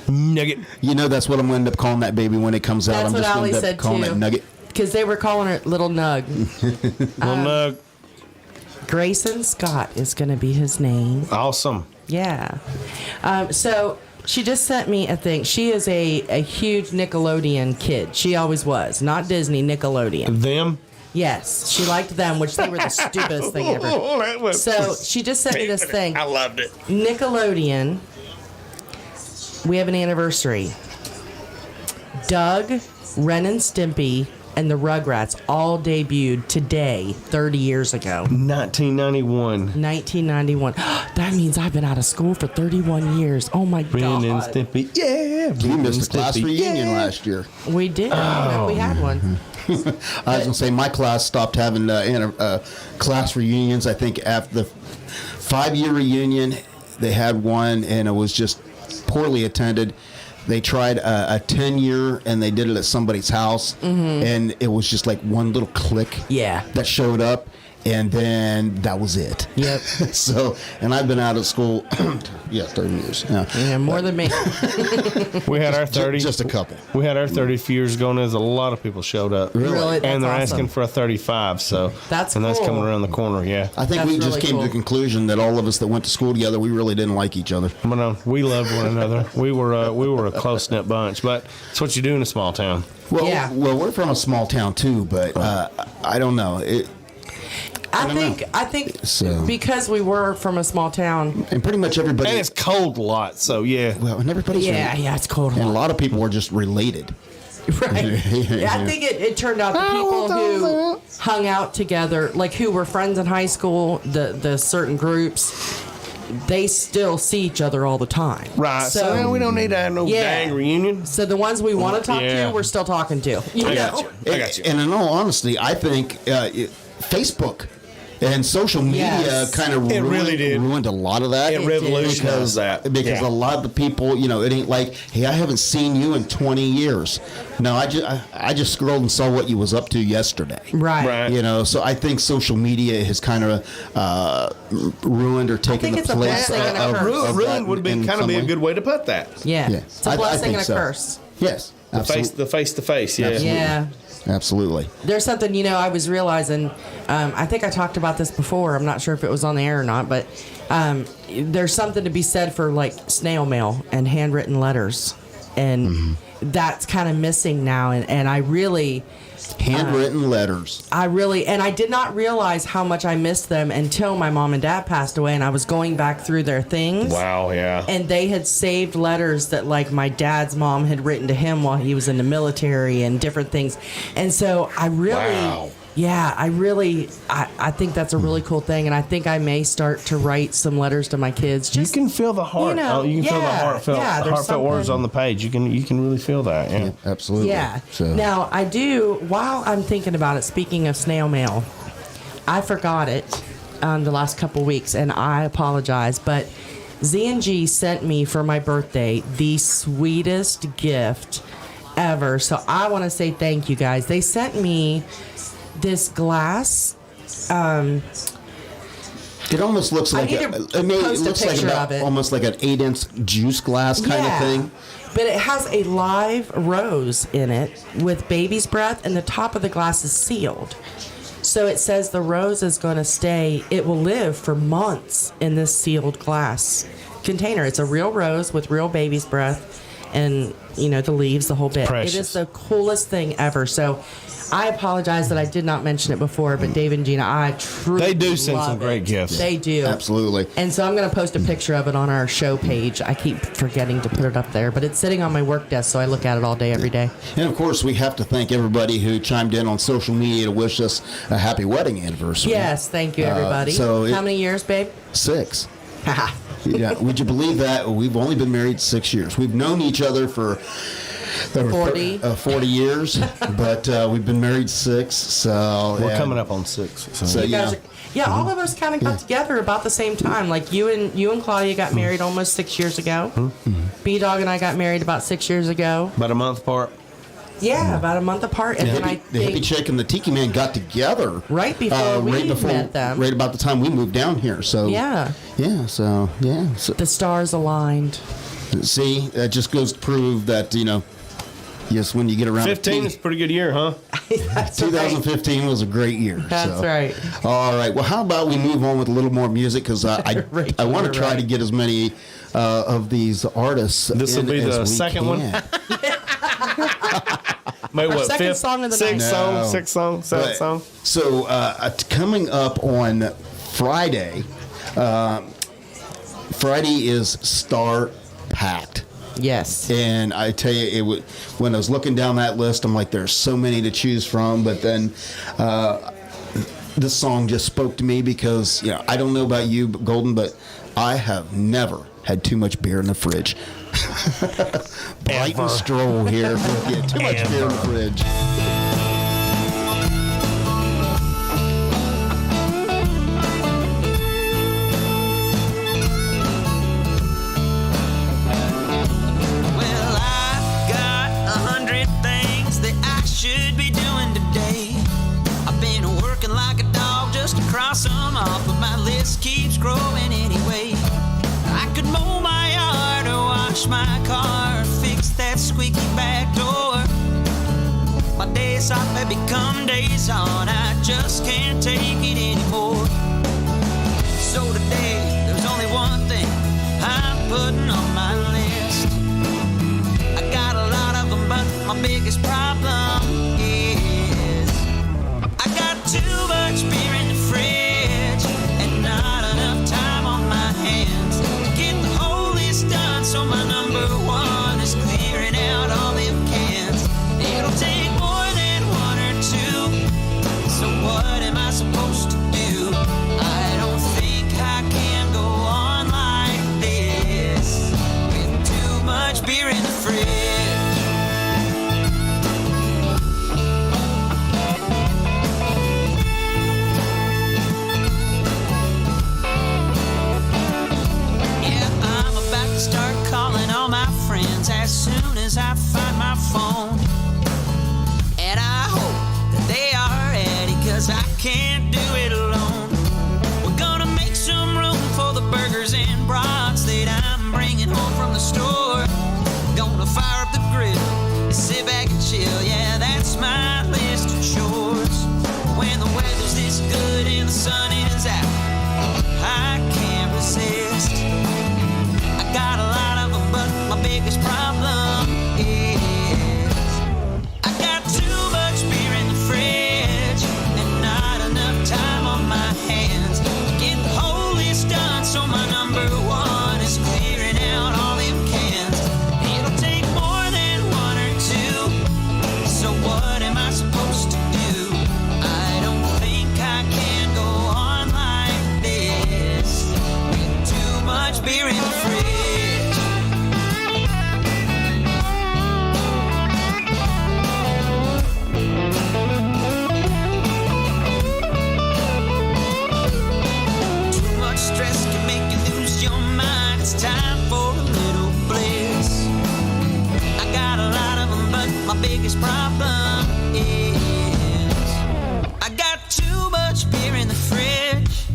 Nugget. You know that's what I'm going to end up calling that baby when it comes out. That's I'm what just Ali going to end said up calling too. it Nugget. Because they were calling her Little Nug. Little nug. Grayson Scott is going to be his name. Awesome. Yeah. So she just sent me a thing. She is a huge Nickelodeon kid. She always was. Not Disney, Nickelodeon. Them. Yes. She liked them, which they were the stupidest thing ever. So she just sent me this thing. I loved it. Nickelodeon. We have an anniversary. Doug, Ren and Stimpy, and the Rugrats all debuted today, 30 years ago. 1991. 1991. That means I've been out of school for 31 years. Oh my Ren God. and Stimpy. Yeah. You Ren missed and a class Stimpy. reunion Yeah. last year. We did. We had one. I was going to say my class stopped having class reunions. I think after the 5-year reunion, they had one, and it was just poorly attended. They tried a 10-year, and they did it at somebody's house, and it was just like one little clique that showed up, and then that was it. Yep. So, and I've been out of school, 30 years. Yeah, more than me. We had our 30. Just a couple. We had our 30 a few years ago, and there's a lot of people showed up. Really? And That's they're awesome. asking for a 35. So That's and that's cool. coming around the corner. Yeah. I think That's we just really came to the cool. conclusion that all of us that went to school together, we really didn't like each other. But no, we loved one another. We were a close knit bunch. But it's what you do in a small town. Well, Yeah. well, we're from a small town too, but I don't know. I think So- because we were from a small town. And pretty much everybody. And it's cold a lot. So yeah. Well, and everybody's Yeah, it's cold. And a lot of people are just related. Right. Yeah, I think it turned out the people who hung out together, like who were friends in high school, the certain groups, they still see each other all the time. Right. So we don't need to have no dang reunion. So the ones we want to talk Yeah. to, we're still talking to. You I know? got you. I got you. And in all honesty, I think Facebook and social media Yes. kind of ruined a lot of that. It revolutionized that. Because Yeah. a lot of the people, it ain't like, hey, I haven't seen you in 20 years. No, I just scrolled and saw what you was up to yesterday. Right. So I think social media has kind of ruined or taken the it's a place blessing and a of curse. that Ruin would be in kind of some be a way. good way to put that. Yeah. Yeah. It's a I blessing think and a so. curse. Yes, absolutely. The face-to-face, yeah. Absolutely. Yeah. Absolutely. There's something, I was realizing, I think I talked about this before. I'm not sure if it was on the air or not, but there's something to be said for like snail mail and handwritten letters. And that's kind of missing now. And I really... Handwritten letters. And I did not realize how much I missed them until my mom and dad passed away, and I was going back through their things. Wow, yeah. And they had saved letters that, like, my dad's mom had written to him while he was in the military and different things. And so I really... Wow. Yeah, I think that's a really cool thing, and I think I may start to write some letters to my kids. You can feel the heart. You can feel the heartfelt words on the page. You can really feel that. Yeah, absolutely. Yeah. So. Now I do. While I'm thinking about it, speaking of snail mail, I forgot it the last couple weeks, and I apologize. But Z&G sent me for my birthday the sweetest gift ever. So I want to say thank you guys. They sent me this glass. It almost looks like it looks like almost like an 8-inch juice glass kind of thing. But it has a live rose in it with baby's breath, and the top of the glass is sealed. So it says the rose is going to stay. It will live for months in this sealed glass container. It's a real rose with real baby's breath, and the leaves, the whole bit. Precious. It is the coolest thing ever. So I apologize that I did not mention it before, but Dave and Gina, I truly They do send some love great it. gifts. They do. Absolutely. And so I'm going to post a picture of it on our show page. I keep forgetting to put it up there, but it's sitting on my work desk, so I look at it all day, every day. And of course, we have to thank everybody who chimed in on social media to wish us a happy wedding anniversary. Yes, thank you, everybody. How many years, babe? 6. Yeah, would you believe that? We've only been married 6 years. We've known each other for 40 years, but we've been married 6. So we're coming up on 6. So all of us kind of got together about the same time. Like you and Claudia got married almost 6 years ago. B-Dawg and I got married about 6 years ago. About a month apart. Yeah, about a month apart. And then the Hippie Chick and the Tiki Man got together right before we met them. Right about the time we moved down here. So So the stars aligned. See, that just goes to prove that yes, when you get around 15 is a pretty good year, huh? 2015 was a great year. That's right. All right. Well, how about we move on with a little more music, because I want to try to get as many of these artists. This will be the second one. Wait, what? Second song of the night. Sixth song, seventh song. So coming up on Friday, Friday is Star Packed. Yes. And I tell you, when I was looking down that list, I'm like, there's so many to choose from. But then this song just spoke to me because, I don't know about you, Golden, but I have never had too much beer in the fridge. Brighton stroll here. Too much beer in the fridge. Some off, but my list keeps growing anyway. I could mow my yard or wash my car, fix that squeaky back door. My days off have become days on. I just can't take it anymore. So today, there's only one thing I'm putting on my list. I got a lot of them, but my biggest problem is I got too much beer in the fridge. So my number one is clearing out all them cans. It'll take more than one or two. So what am I supposed to do? I don't think I can go on like this with too much beer in the fridge. Start calling all my friends as soon as I find my phone. And I hope that they are ready, cause I can't do it alone. We're gonna make some room for the burgers and brats that I'm bringing home from the store. biggest problem is I got too much beer in the fridge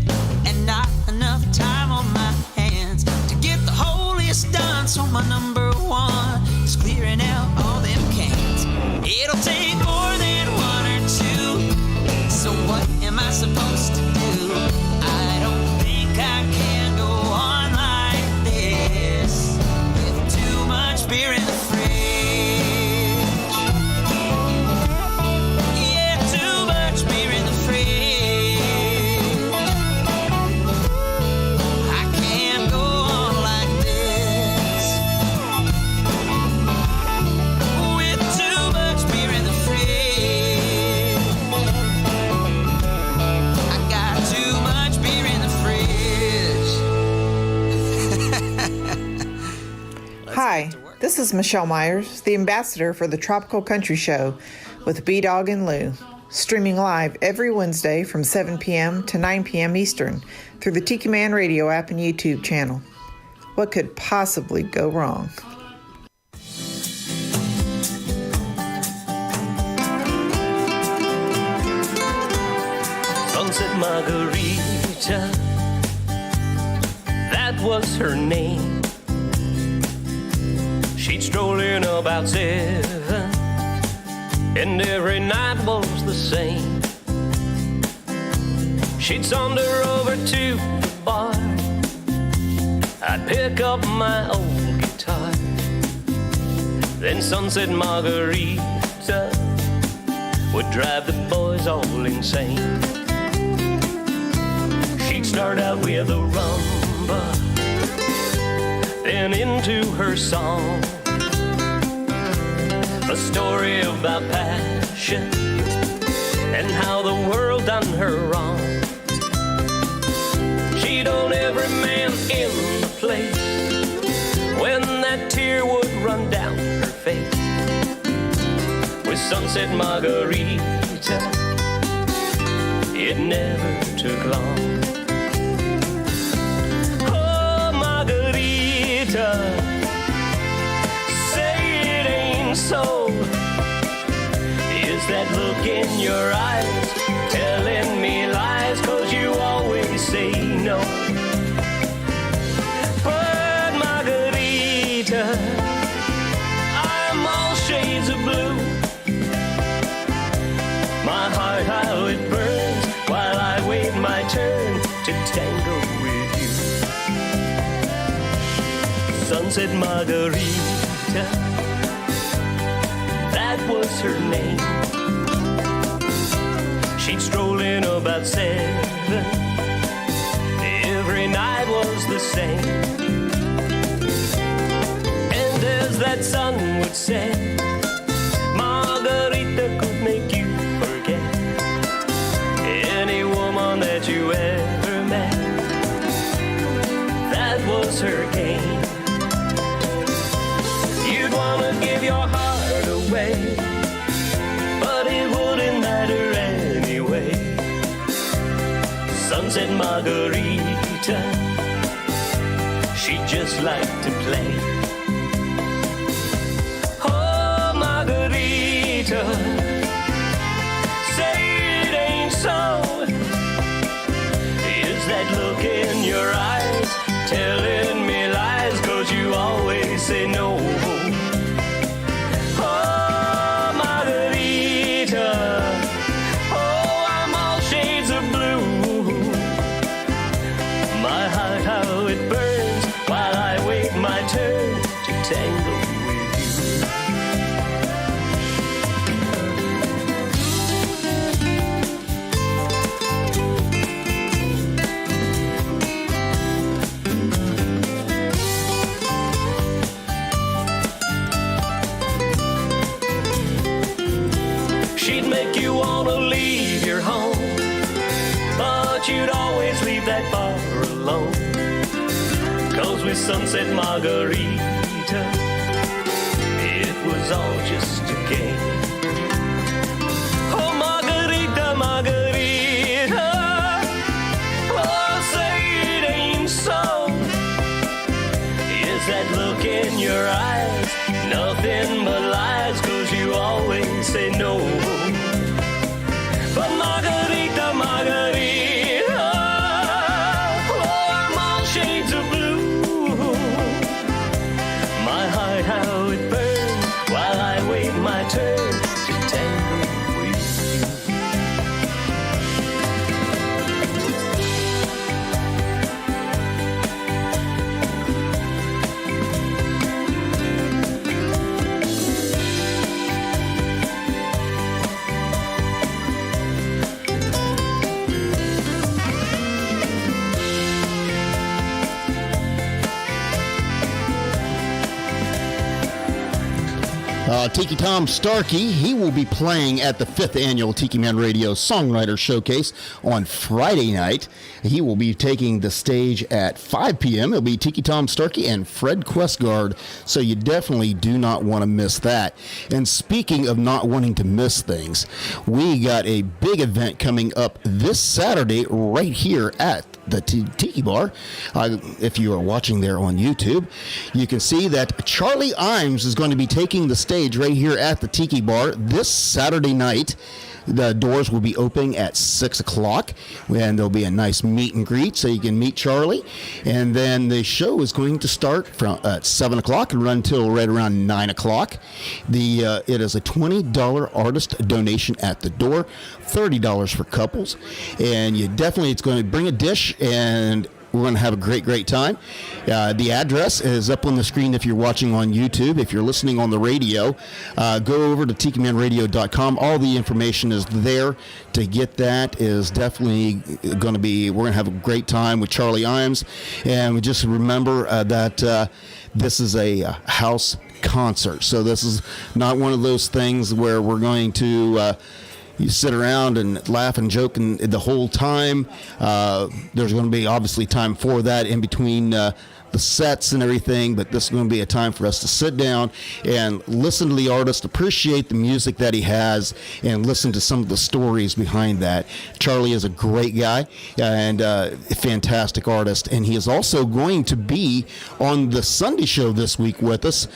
and not enough time on my hands to get the whole list done. So my number one is clearing out all them cans. It'll take more than one or two. So what am I supposed to do? I don't think I can go on like this with too much beer in the fridge. Yeah, too much beer in the fridge. I can't go on like this with too much beer in the fridge. I got too much beer in the fridge. Hi, this is Michelle Myers, the ambassador for the Tropical Country Show with B-Dawg and Lou, streaming live every Wednesday from 7 p.m. to 9 p.m. Eastern through the Tiki Man Radio app and YouTube channel. What could possibly go wrong? Sunset Margarita, that was her name. She'd stroll in about 7, and every night was the same. She'd saunter over to the bar, I'd pick up my old guitar. Then Sunset Margarita would drive the boys all insane. She'd start out with a rumba, then into her song, a story about passion and how the world done her wrong. She'd own every man in the place when that tear would run down her face. With Sunset Margarita, it never took long. Oh, Margarita, say it ain't so. Is that look in your eyes telling me lies? 'Cause you always say no. But Margarita, I'm all shades of blue. My heart, how it burns while I wait my turn to tango with you. Sunset Margarita, that was her name. She'd stroll in about 7, every night was the same. And as that sun would set, Margarita could make you forget any woman that you ever met. That was her game. You'd wanna give your heart away, but it wouldn't matter anyway. Sunset Margarita, she just liked to play. Oh, Margarita, say it ain't so. Is that look in your eyes telling me lies? 'Cause you always say no. Oh, Margarita, oh, I'm all shades of blue. My heart, how it burns while I wait my turn to tango with you. She'd make you wanna leave your home, but you'd always leave that bar alone. 'Cause with Sunset Margarita, it was all just a game. Oh, Margarita, Margarita, oh, say it ain't so. Is that look in your eyes nothing but lies? 'Cause you always how it burns while I wait my turn to tangle with you. Tiki Tom Starkey, he will be playing at the 5th Annual Tiki Man Radio Songwriters Showcase on Friday night. He will be taking the stage at 5 p.m. It'll be Tiki Tom Starkey and Fred Questguard, so you definitely do not want to miss that. And speaking of not wanting to miss things, we got a big event coming up this Saturday right here at the Tiki Bar. If you are watching there on YouTube, you can see that Charlie Imes is going to be taking the stage right here at the Tiki Bar this Saturday night. The doors will be opening at 6 o'clock, and there'll be a nice meet and greet so you can meet Charlie. And then the show is going to start from at 7 o'clock and run till right around 9 o'clock. It is a $20 artist donation at the door, $30 for couples. And it's going to bring a dish, and we're going to have a great time. The address is up on the screen if you're watching on YouTube. If you're listening on the radio, go over to tikimanradio.com. All the information is there. To get that is definitely going to be, we're going to have a great time with Charlie Imes. And we just remember that this is a house concert. So this is not one of those things where we're going to you sit around and laugh and joke and the whole time. There's going to be obviously time for that in between the sets and everything, but this is going to be a time for us to sit down and listen to the artist, appreciate the music that he has, and listen to some of the stories behind that. Charlie is a great guy and a fantastic artist, and he is also going to be on the Sunday show this week with us.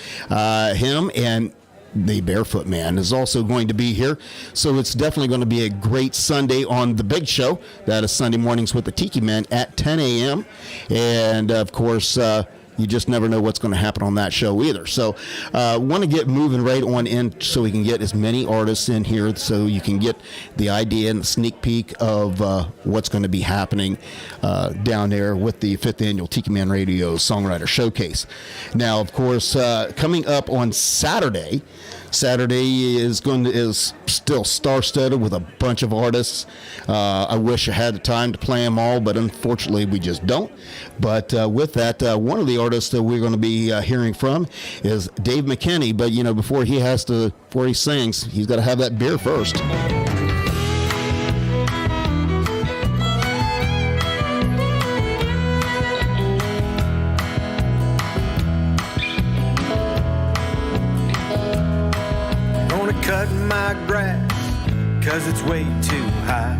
Him and the Barefoot Man is also going to be here, so it's definitely going to be a great Sunday on the big show. That is Sunday Mornings with the Tiki Man at 10 a.m. And of course, you just never know what's going to happen on that show either. So want to get moving right on in so we can get as many artists in here so you can get the idea and the sneak peek of what's going to be happening down there with the 5th Annual Tiki Man Radio Songwriter Showcase. Now, of course, coming up on Saturday is still star-studded with a bunch of artists. I wish I had the time to play them all, but unfortunately we just don't. But with that, one of the artists that we're going to be hearing from is Dave McKinney. But before he sings, he's got to have that beer first. Cut my grass, 'cause it's way too high.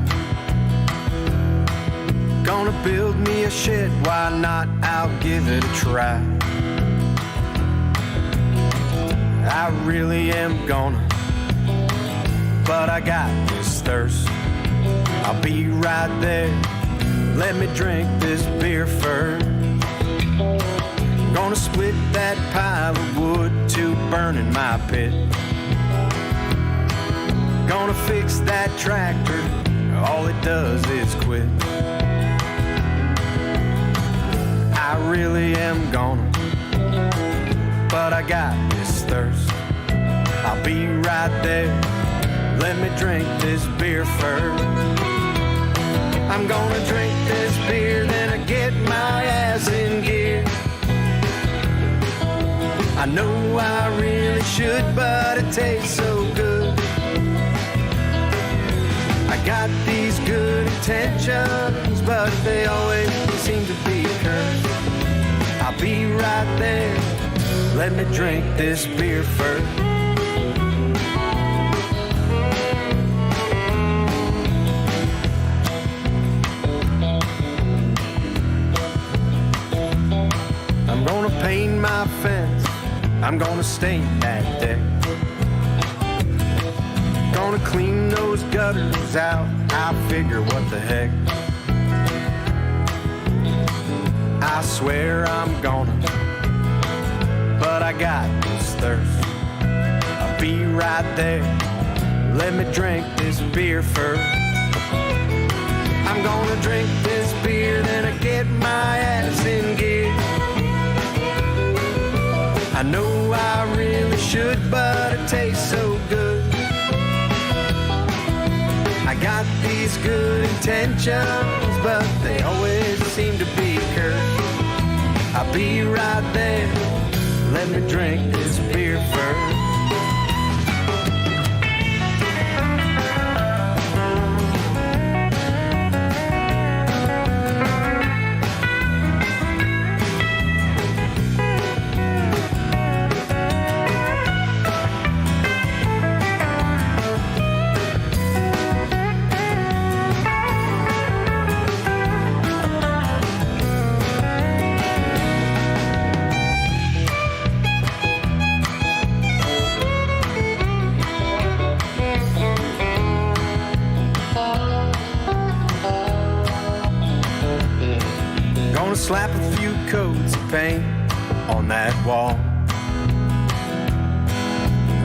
Gonna build me a shed, why not? I'll give it a try. I really am gonna, but I got this thirst. I'll be right there, let me drink this beer first. Gonna split that pile of wood to burn in my pit. Gonna fix that tractor, all it does is quit. I really am gonna, but I got this thirst. I'll be right there, let me drink this beer first. I'm gonna drink this beer, then I get my ass in gear. I know I really should, but it tastes so good. I got these good intentions, but they always seem to be cursed. I'll be right there, let me drink this beer first. I'm gonna paint my fence, I'm gonna stain that deck. Gonna clean those gutters out, I figure what the heck. I swear I'm gonna, but I got this thirst. I'll be right there. Let me drink this beer first. I'm gonna drink this beer, then I get my ass in gear. I know I really should, but it tastes so good. I got these good intentions, but they always seem to be cursed. I'll be right there. Let me drink this beer first. Slap a few coats of paint on that wall.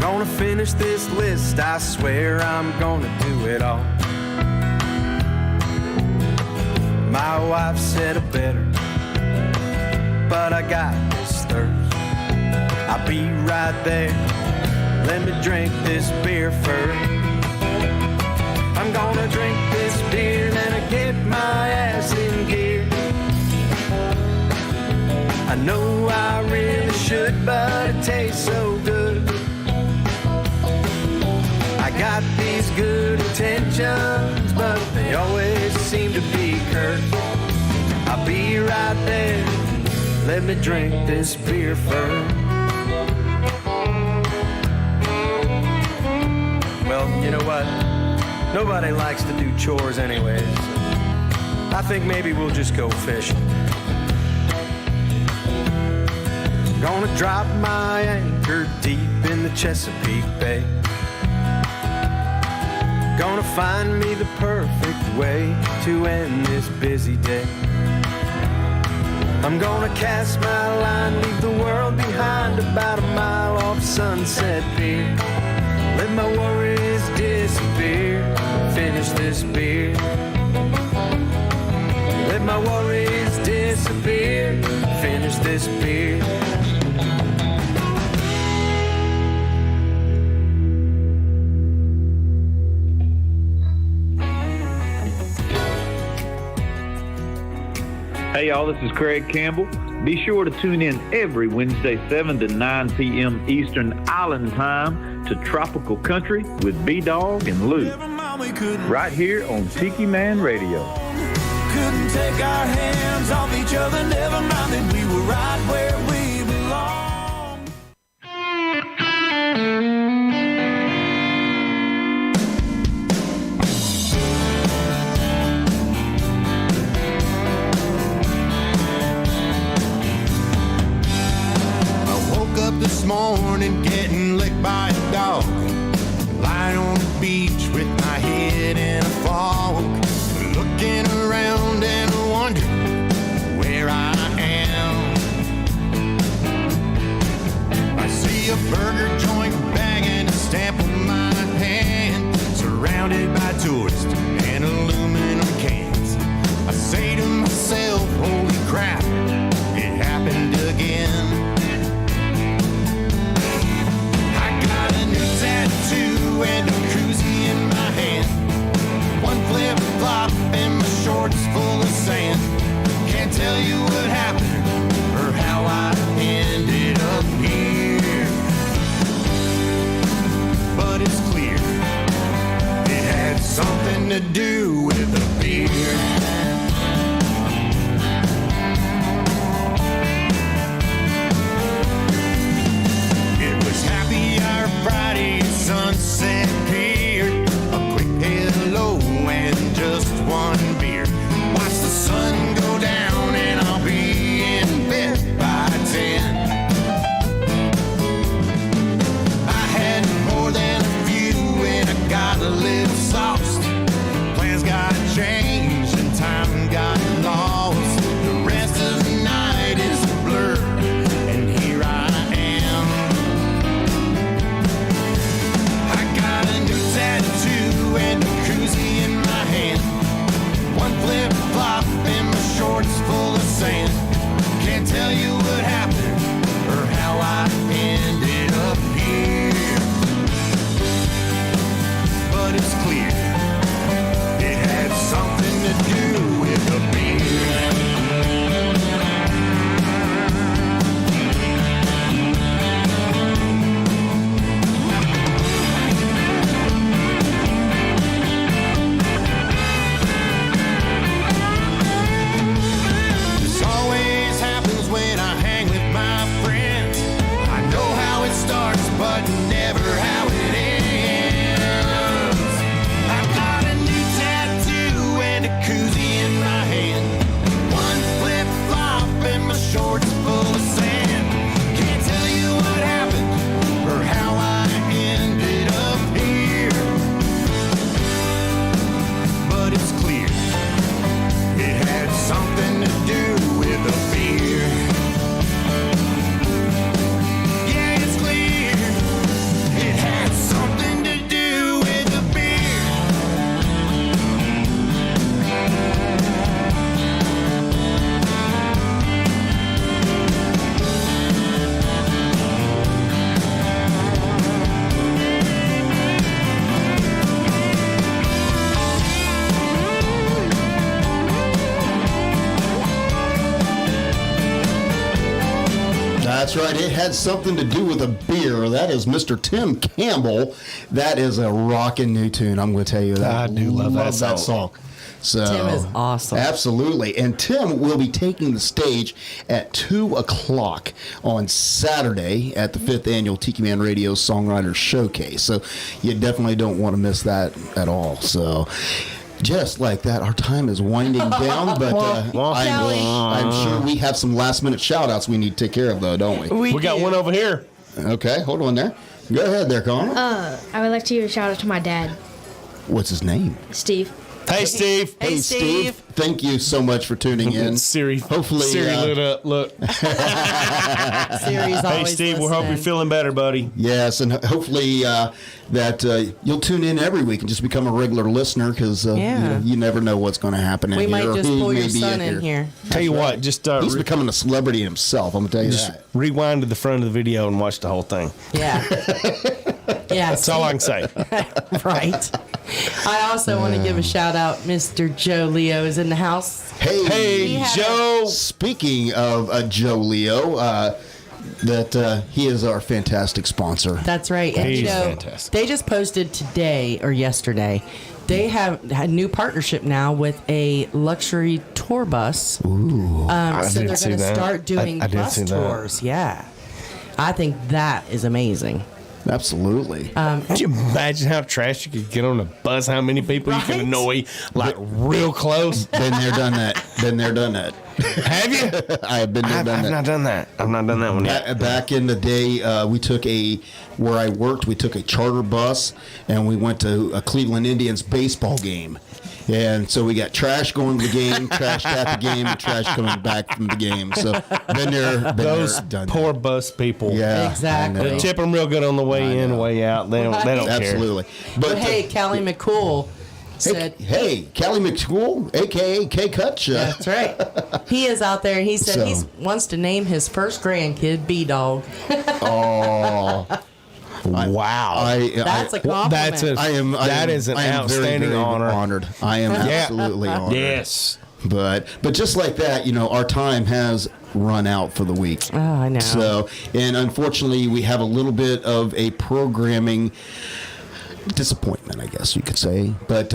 Gonna finish this list, I swear I'm gonna do it all. My wife said it better, but I got this thirst. I'll be right there. Let me drink this beer first. I'm gonna drink this beer, then I get my ass in gear. I know I really should, but it tastes so good. I got these good intentions, but they always seem to be cursed. I'll be right there. Let me drink this beer first. Well, you know what? Nobody likes to do chores anyways. I think maybe we'll just go fishing. Gonna drop my anchor deep in the Chesapeake Bay. Gonna find me the perfect way to end this busy day. I'm gonna cast my line, leave the world behind about a mile off Sunset Pier. Let my worries disappear, finish this beer. Let my worries disappear, finish this beer. Hey y'all, this is Craig Campbell. Be sure to tune in every Wednesday 7 to 9 p.m. Eastern Island Time to Tropical Country with B-Dawg and Lou. Right here on Tiki Man Radio. Couldn't take our hands off each other, never mind that we were right where we belong. This morning getting licked by a dog, lying on the beach with my head in a fog, looking around and wondering where I am. I see a burger joint bagging a stamp on my hand, surrounded by tourists and aluminum cans. I say to myself, holy crap, it happened again. Tattoo and a koozie in my hand, one flip flop and my shorts full of sand. Can't tell you what happened or how I ended up here, but it's clear it had something to do with the beer. Friday Sunset Pier, a quick hello and just one beer. Watch the sun go down and I'll be in bed by 10. I had more than a few and I got a little sauced. had something to do with a beer. That is Mr. Tim Campbell. That is a rockin' new tune. I'm going to tell you that. I do love that song. So, Tim is awesome. Absolutely. And Tim will be taking the stage at 2 o'clock on Saturday at the 5th Annual Tiki Man Radio Songwriters Showcase. So you definitely don't want to miss that at all. So just like that, our time is winding down, but I'm sure we have some last-minute shout-outs we need to take care of, though, don't we? We got one over here. Okay, hold on there. Go ahead there, Connor. I would like to give a shout out to my dad, What's his name? Steve. Hey, Steve. Hey, Steve. Thank you so much for tuning in. Siri. Hopefully, Siri lit up. Look. Siri's Hey, always Steve, we hope you're listening. feeling better, buddy. Yes, and hopefully that you'll tune in every week and just become a regular listener because you never know what's going to happen in We here. might or just who pull may your be son in here. Tell you what, just he's becoming a celebrity himself. I'm going to tell you just that. rewind to the front of the video and watch the whole thing. Yeah. Yeah. That's all I can say. Right. I also want to give a shout out. Mr. Joe Leo is in the house. Hey, Joe. Speaking of Joe Leo, that he is our fantastic sponsor. That's right. And He's fantastic. they just posted today or yesterday. They have a new partnership now with a luxury tour bus. Ooh. So they're going to start doing I did bus see that. tours. Yeah. I think that is amazing. Absolutely. Could you imagine how trash you could get on a bus? How many people you can annoy, like, real close? Been there, done that. Been there, done that. Have you? I have been there, I've done that. not done that. I've not done that one yet. Back in the day, we took where I worked, we took a charter bus and we went to a Cleveland Indians baseball game. And so we got trash going to the game, trash at the game, and trash coming back from the game. So been there, Those done poor that. bus people. Yeah, Exactly. They tip them real good on the way in, way out. They don't care. Absolutely. But hey, Callie McCool said. Hey, Callie McCool, a.k.a. K-Cutcha. That's right. He is out there. He said he wants to name his first grandkid B-Dawg. Oh. Wow. That's a compliment. That is an outstanding very honor. Honored. I am absolutely honored. Yes. But just like that, our time has run out for the week. Oh, I know. So, and unfortunately, we have a little bit of a programming disappointment, I guess you could say. But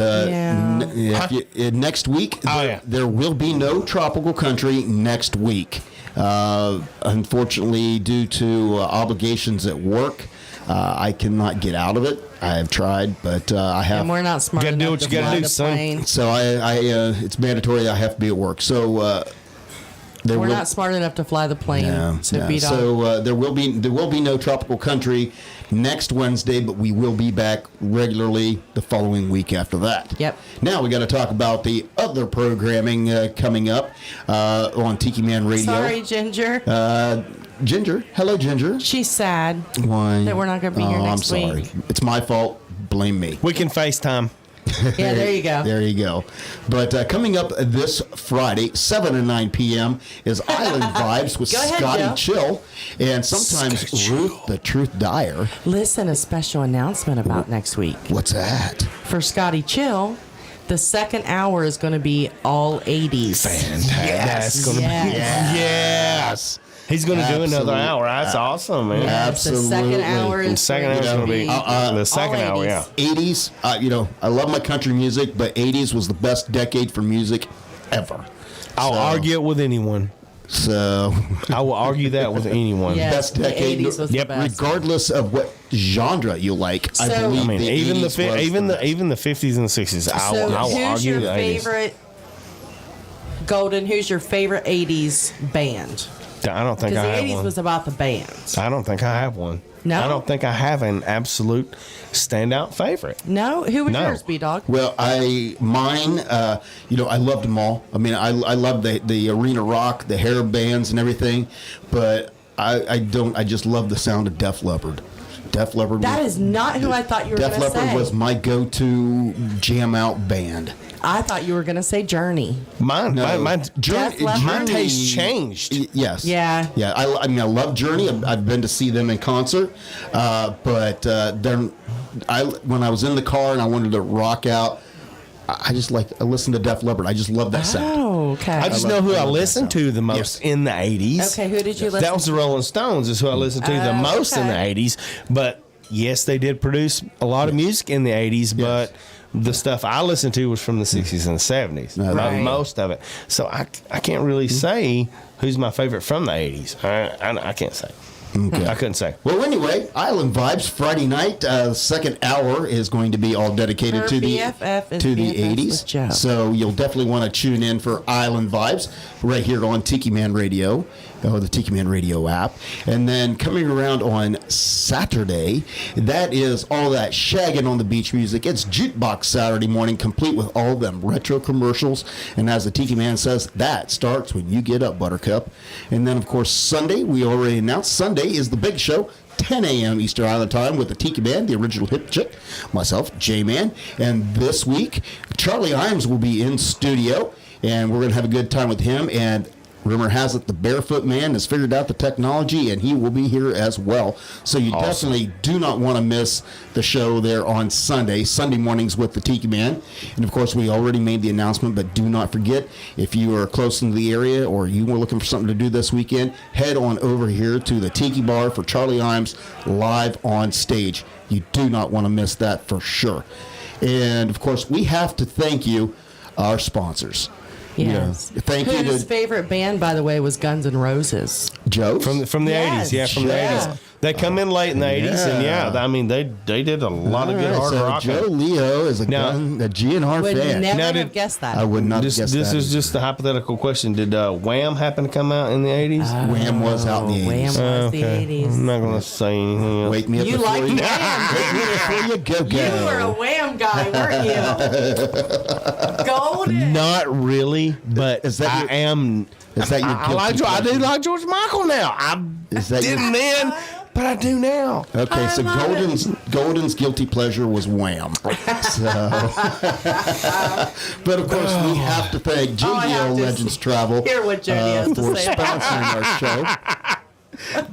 next week, there will be no tropical country next week. Unfortunately, due to obligations at work, I cannot get out of it. I have tried, but I have. And we're not smart You gotta do enough what to you gotta fly do, the son. plane. So it's mandatory that I have to be at work. So We're not smart enough to fly the plane. So B-Dawg. So there will be no tropical country next Wednesday, but we will be back regularly the following week after that. Yep. Now we got to talk about the other programming coming up on Tiki Man Radio. Sorry, Ginger. Ginger. Hello, Ginger. She's sad Why? that we're not going to be here next I'm sorry. week. It's my fault. Blame me. We can FaceTime. Yeah, there you go. There you go. But coming up this Friday, 7 and 9 p.m. is Island Vibes with Go ahead, Scotty Joe. Chill and sometimes Ruth the Truth Dyer. Listen, a special announcement about next week. What's that? For Scotty Chill, the second hour is going to be all 80s. Fantastic. That's going to be. Yes. He's going to do another hour. That's awesome, man. Absolutely. The second hour is The second hour is going to be the second hour, yeah. 80s, I love my country music, but 80s was the best decade for music ever. I'll argue it with anyone. So I will argue that with anyone. Yes, best the decade, 80s was the best. regardless of what genre you like. I So- believe I mean, the even 80s the was even the 50s and the 60s. I will who's argue your the 80s. favorite, Golden, who's your favorite 80s band? I don't think Because I the have 80s one. was about the bands. I don't think I have one. No? I don't think I have an absolute standout favorite. No? Who was No. yours, B-Dawg? Well, mine, I loved them all. I mean, I love the arena rock, the hair bands and everything, but I just love the sound of Def Leppard. Def Leppard. That is not who I thought you were going Def to Leppard say. was my go-to jam out band. I thought you were going to say Journey. My Def Leppard? taste changed. Yes. Yeah. Yeah. I love Journey. I've been to see them in concert, but when I was in the car and I wanted to rock out, I listened to Def Leppard. I just love that sound. Oh. Oh, okay. I just know who I listened to the most in the 80s. Okay, who did you listen That was the Rolling Stones is who I listened to the most in the 80s. But yes, they did produce a lot of music in the 80s, but the stuff I listened to was from the 60s and the 70s, most of it. So I can't really say who's my favorite from the 80s. I can't say. Okay. I couldn't say. Well, anyway, Island Vibes Friday night. Second hour is going to be all dedicated to the BFF 80s. So you'll definitely want to tune in for Island Vibes right here on Tiki Man Radio, or the Tiki Man Radio app. And then coming around on Saturday, that is all that shagging on the beach music. It's Jukebox Saturday morning, complete with all them retro commercials. And as the Tiki Man says, that starts when you get up, Buttercup. And then, of course, Sunday, we already announced, Sunday is the big show, 10 a.m. Eastern Island Time with the Tiki Man, the original hip chick, myself, J-Man. And this week, Charlie Imes will be in studio, and we're going to have a good time with him. And rumor has it the Barefoot Man has figured out the technology, and he will be here as well. So you definitely do not want to miss the show there on Sunday mornings with the Tiki Man. And of course, we already made the announcement, but do not forget, if you are close in the area or you were looking for something to do this weekend, head on over here to the Tiki Bar for Charlie Imes live on stage. You do not want to miss that for sure. And of course, we have to thank you, our sponsors. Yes. Thank you. Whose favorite band, by the way, was Guns N' Roses? Joe? From the 80s. Yeah, from the 80s. They come in late in the 80s, and I mean, they did a lot of good hard rock. Joe Leo is a GNR Would fan. never have guessed that. I would not have guessed that. This is just a hypothetical question. Did Wham happen to come out in the 80s? Wham was out in the 80s. Wham was the 80s. I'm not going to say anything else. Wake me up You before like you Wham. Wake me up before you go. You were a Wham guy, weren't you? Golden. Not really, but I am. Is that your I do like George Michael now. I didn't then, but I do now. Okay, so Golden's guilty pleasure was Wham. So, but of course, we have to thank JBL Legends Travel Hear what Jody has to for say. sponsoring our show.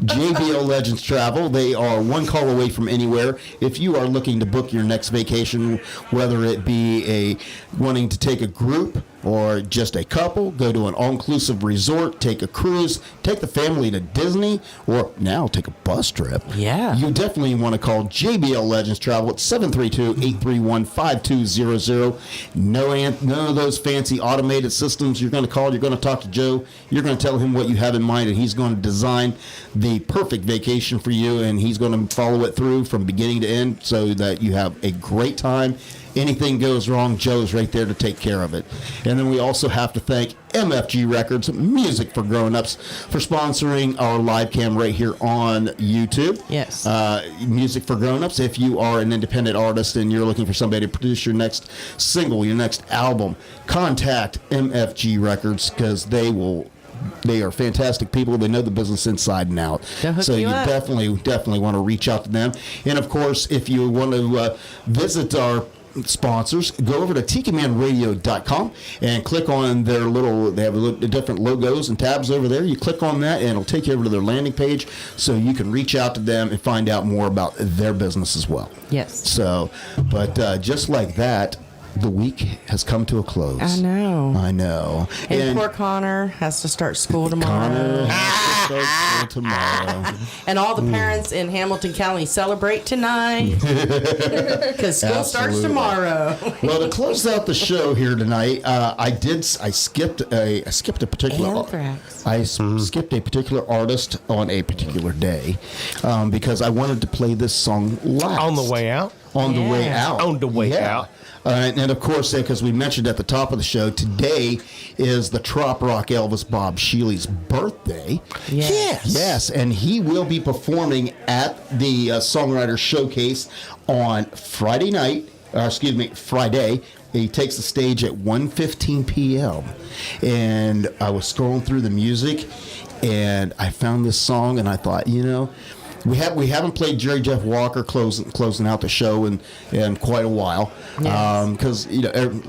JBL Legends Travel, they are one call away from anywhere. If you are looking to book your next vacation, whether it be wanting to take a group or just a couple, go to an all-inclusive resort, take a cruise, take the family to Disney, or now take a bus trip. Yeah. You definitely want to call JBL Legends Travel at 732-831-5200. None of those fancy automated systems. You're going to call, you're going to talk to Joe, you're going to tell him what you have in mind, and he's going to design the perfect vacation for you, and he's going to follow it through from beginning to end so that you have a great time. Anything goes wrong, Joe's right there to take care of it. And then we also have to thank MFG Records, Music for Grown-Ups, for sponsoring our live cam right here on YouTube. Yes. Music for Grown-Ups. If you are an independent artist and you're looking for somebody to produce your next single, your next album, contact MFG Records, because they are fantastic people. They know the business inside and out. So you definitely want to reach out to them. And of course, if you want to visit our sponsors, go over to tikimanradio.com and click on their they have different logos and tabs over there. You click on that and it'll take you over to their landing page so you can reach out to them and find out more about their business as well. Yes. So, but just like that, the week has come to a close. I know. And poor Connor has to start school tomorrow. Connor has to start school tomorrow. And all the parents in Hamilton County celebrate tonight because school starts tomorrow. Well, to close out the show here tonight, I skipped a particular Anthrax. I skipped a particular artist on a particular day because I wanted to play this song last. On the way out. On the way out. out. And of course, because we mentioned at the top of the show, today is the Troprock Elvis Bob Shealy's birthday. Yes. And he will be performing at the Songwriters Showcase on Friday. He takes the stage at 1:15 p.m. And I was scrolling through the music, and I found this song, and I thought, we haven't played Jerry Jeff Walker closing out the show in quite a while, because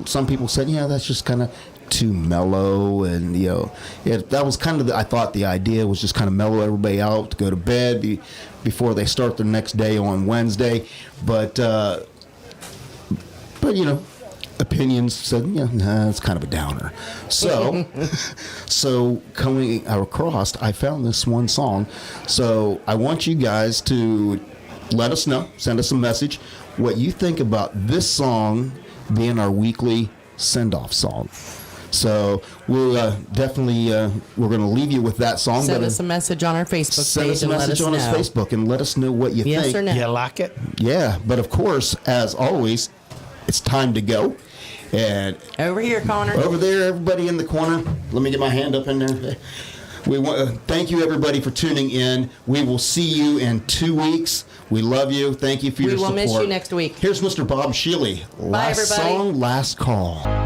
some people said that's just kind of too mellow, and that was kind of I thought the idea was just kind of mellow everybody out to go to bed before they start their next day on Wednesday, but opinions said, yeah, nah, it's kind of a downer. So, so coming across, I found this one song. So I want you guys to let us know, send us a message, what you think about this song being our weekly send-off song. So we'll definitely, we're going to leave you with that song. Send us a message on our Facebook Send page us a and let message us on know. our Facebook and let us know what you Yes think. or no. You like it? Yeah, but of course, as always, it's time to go. And over here, Connor. Over there, everybody in the corner. Let me get my hand up in there. We want thank you, everybody, for tuning in. We will see you in 2 weeks. We love you. Thank you for your support. We will miss you next week. Here's Mr. Bob Shealy. Bye, Last everybody. song, last call.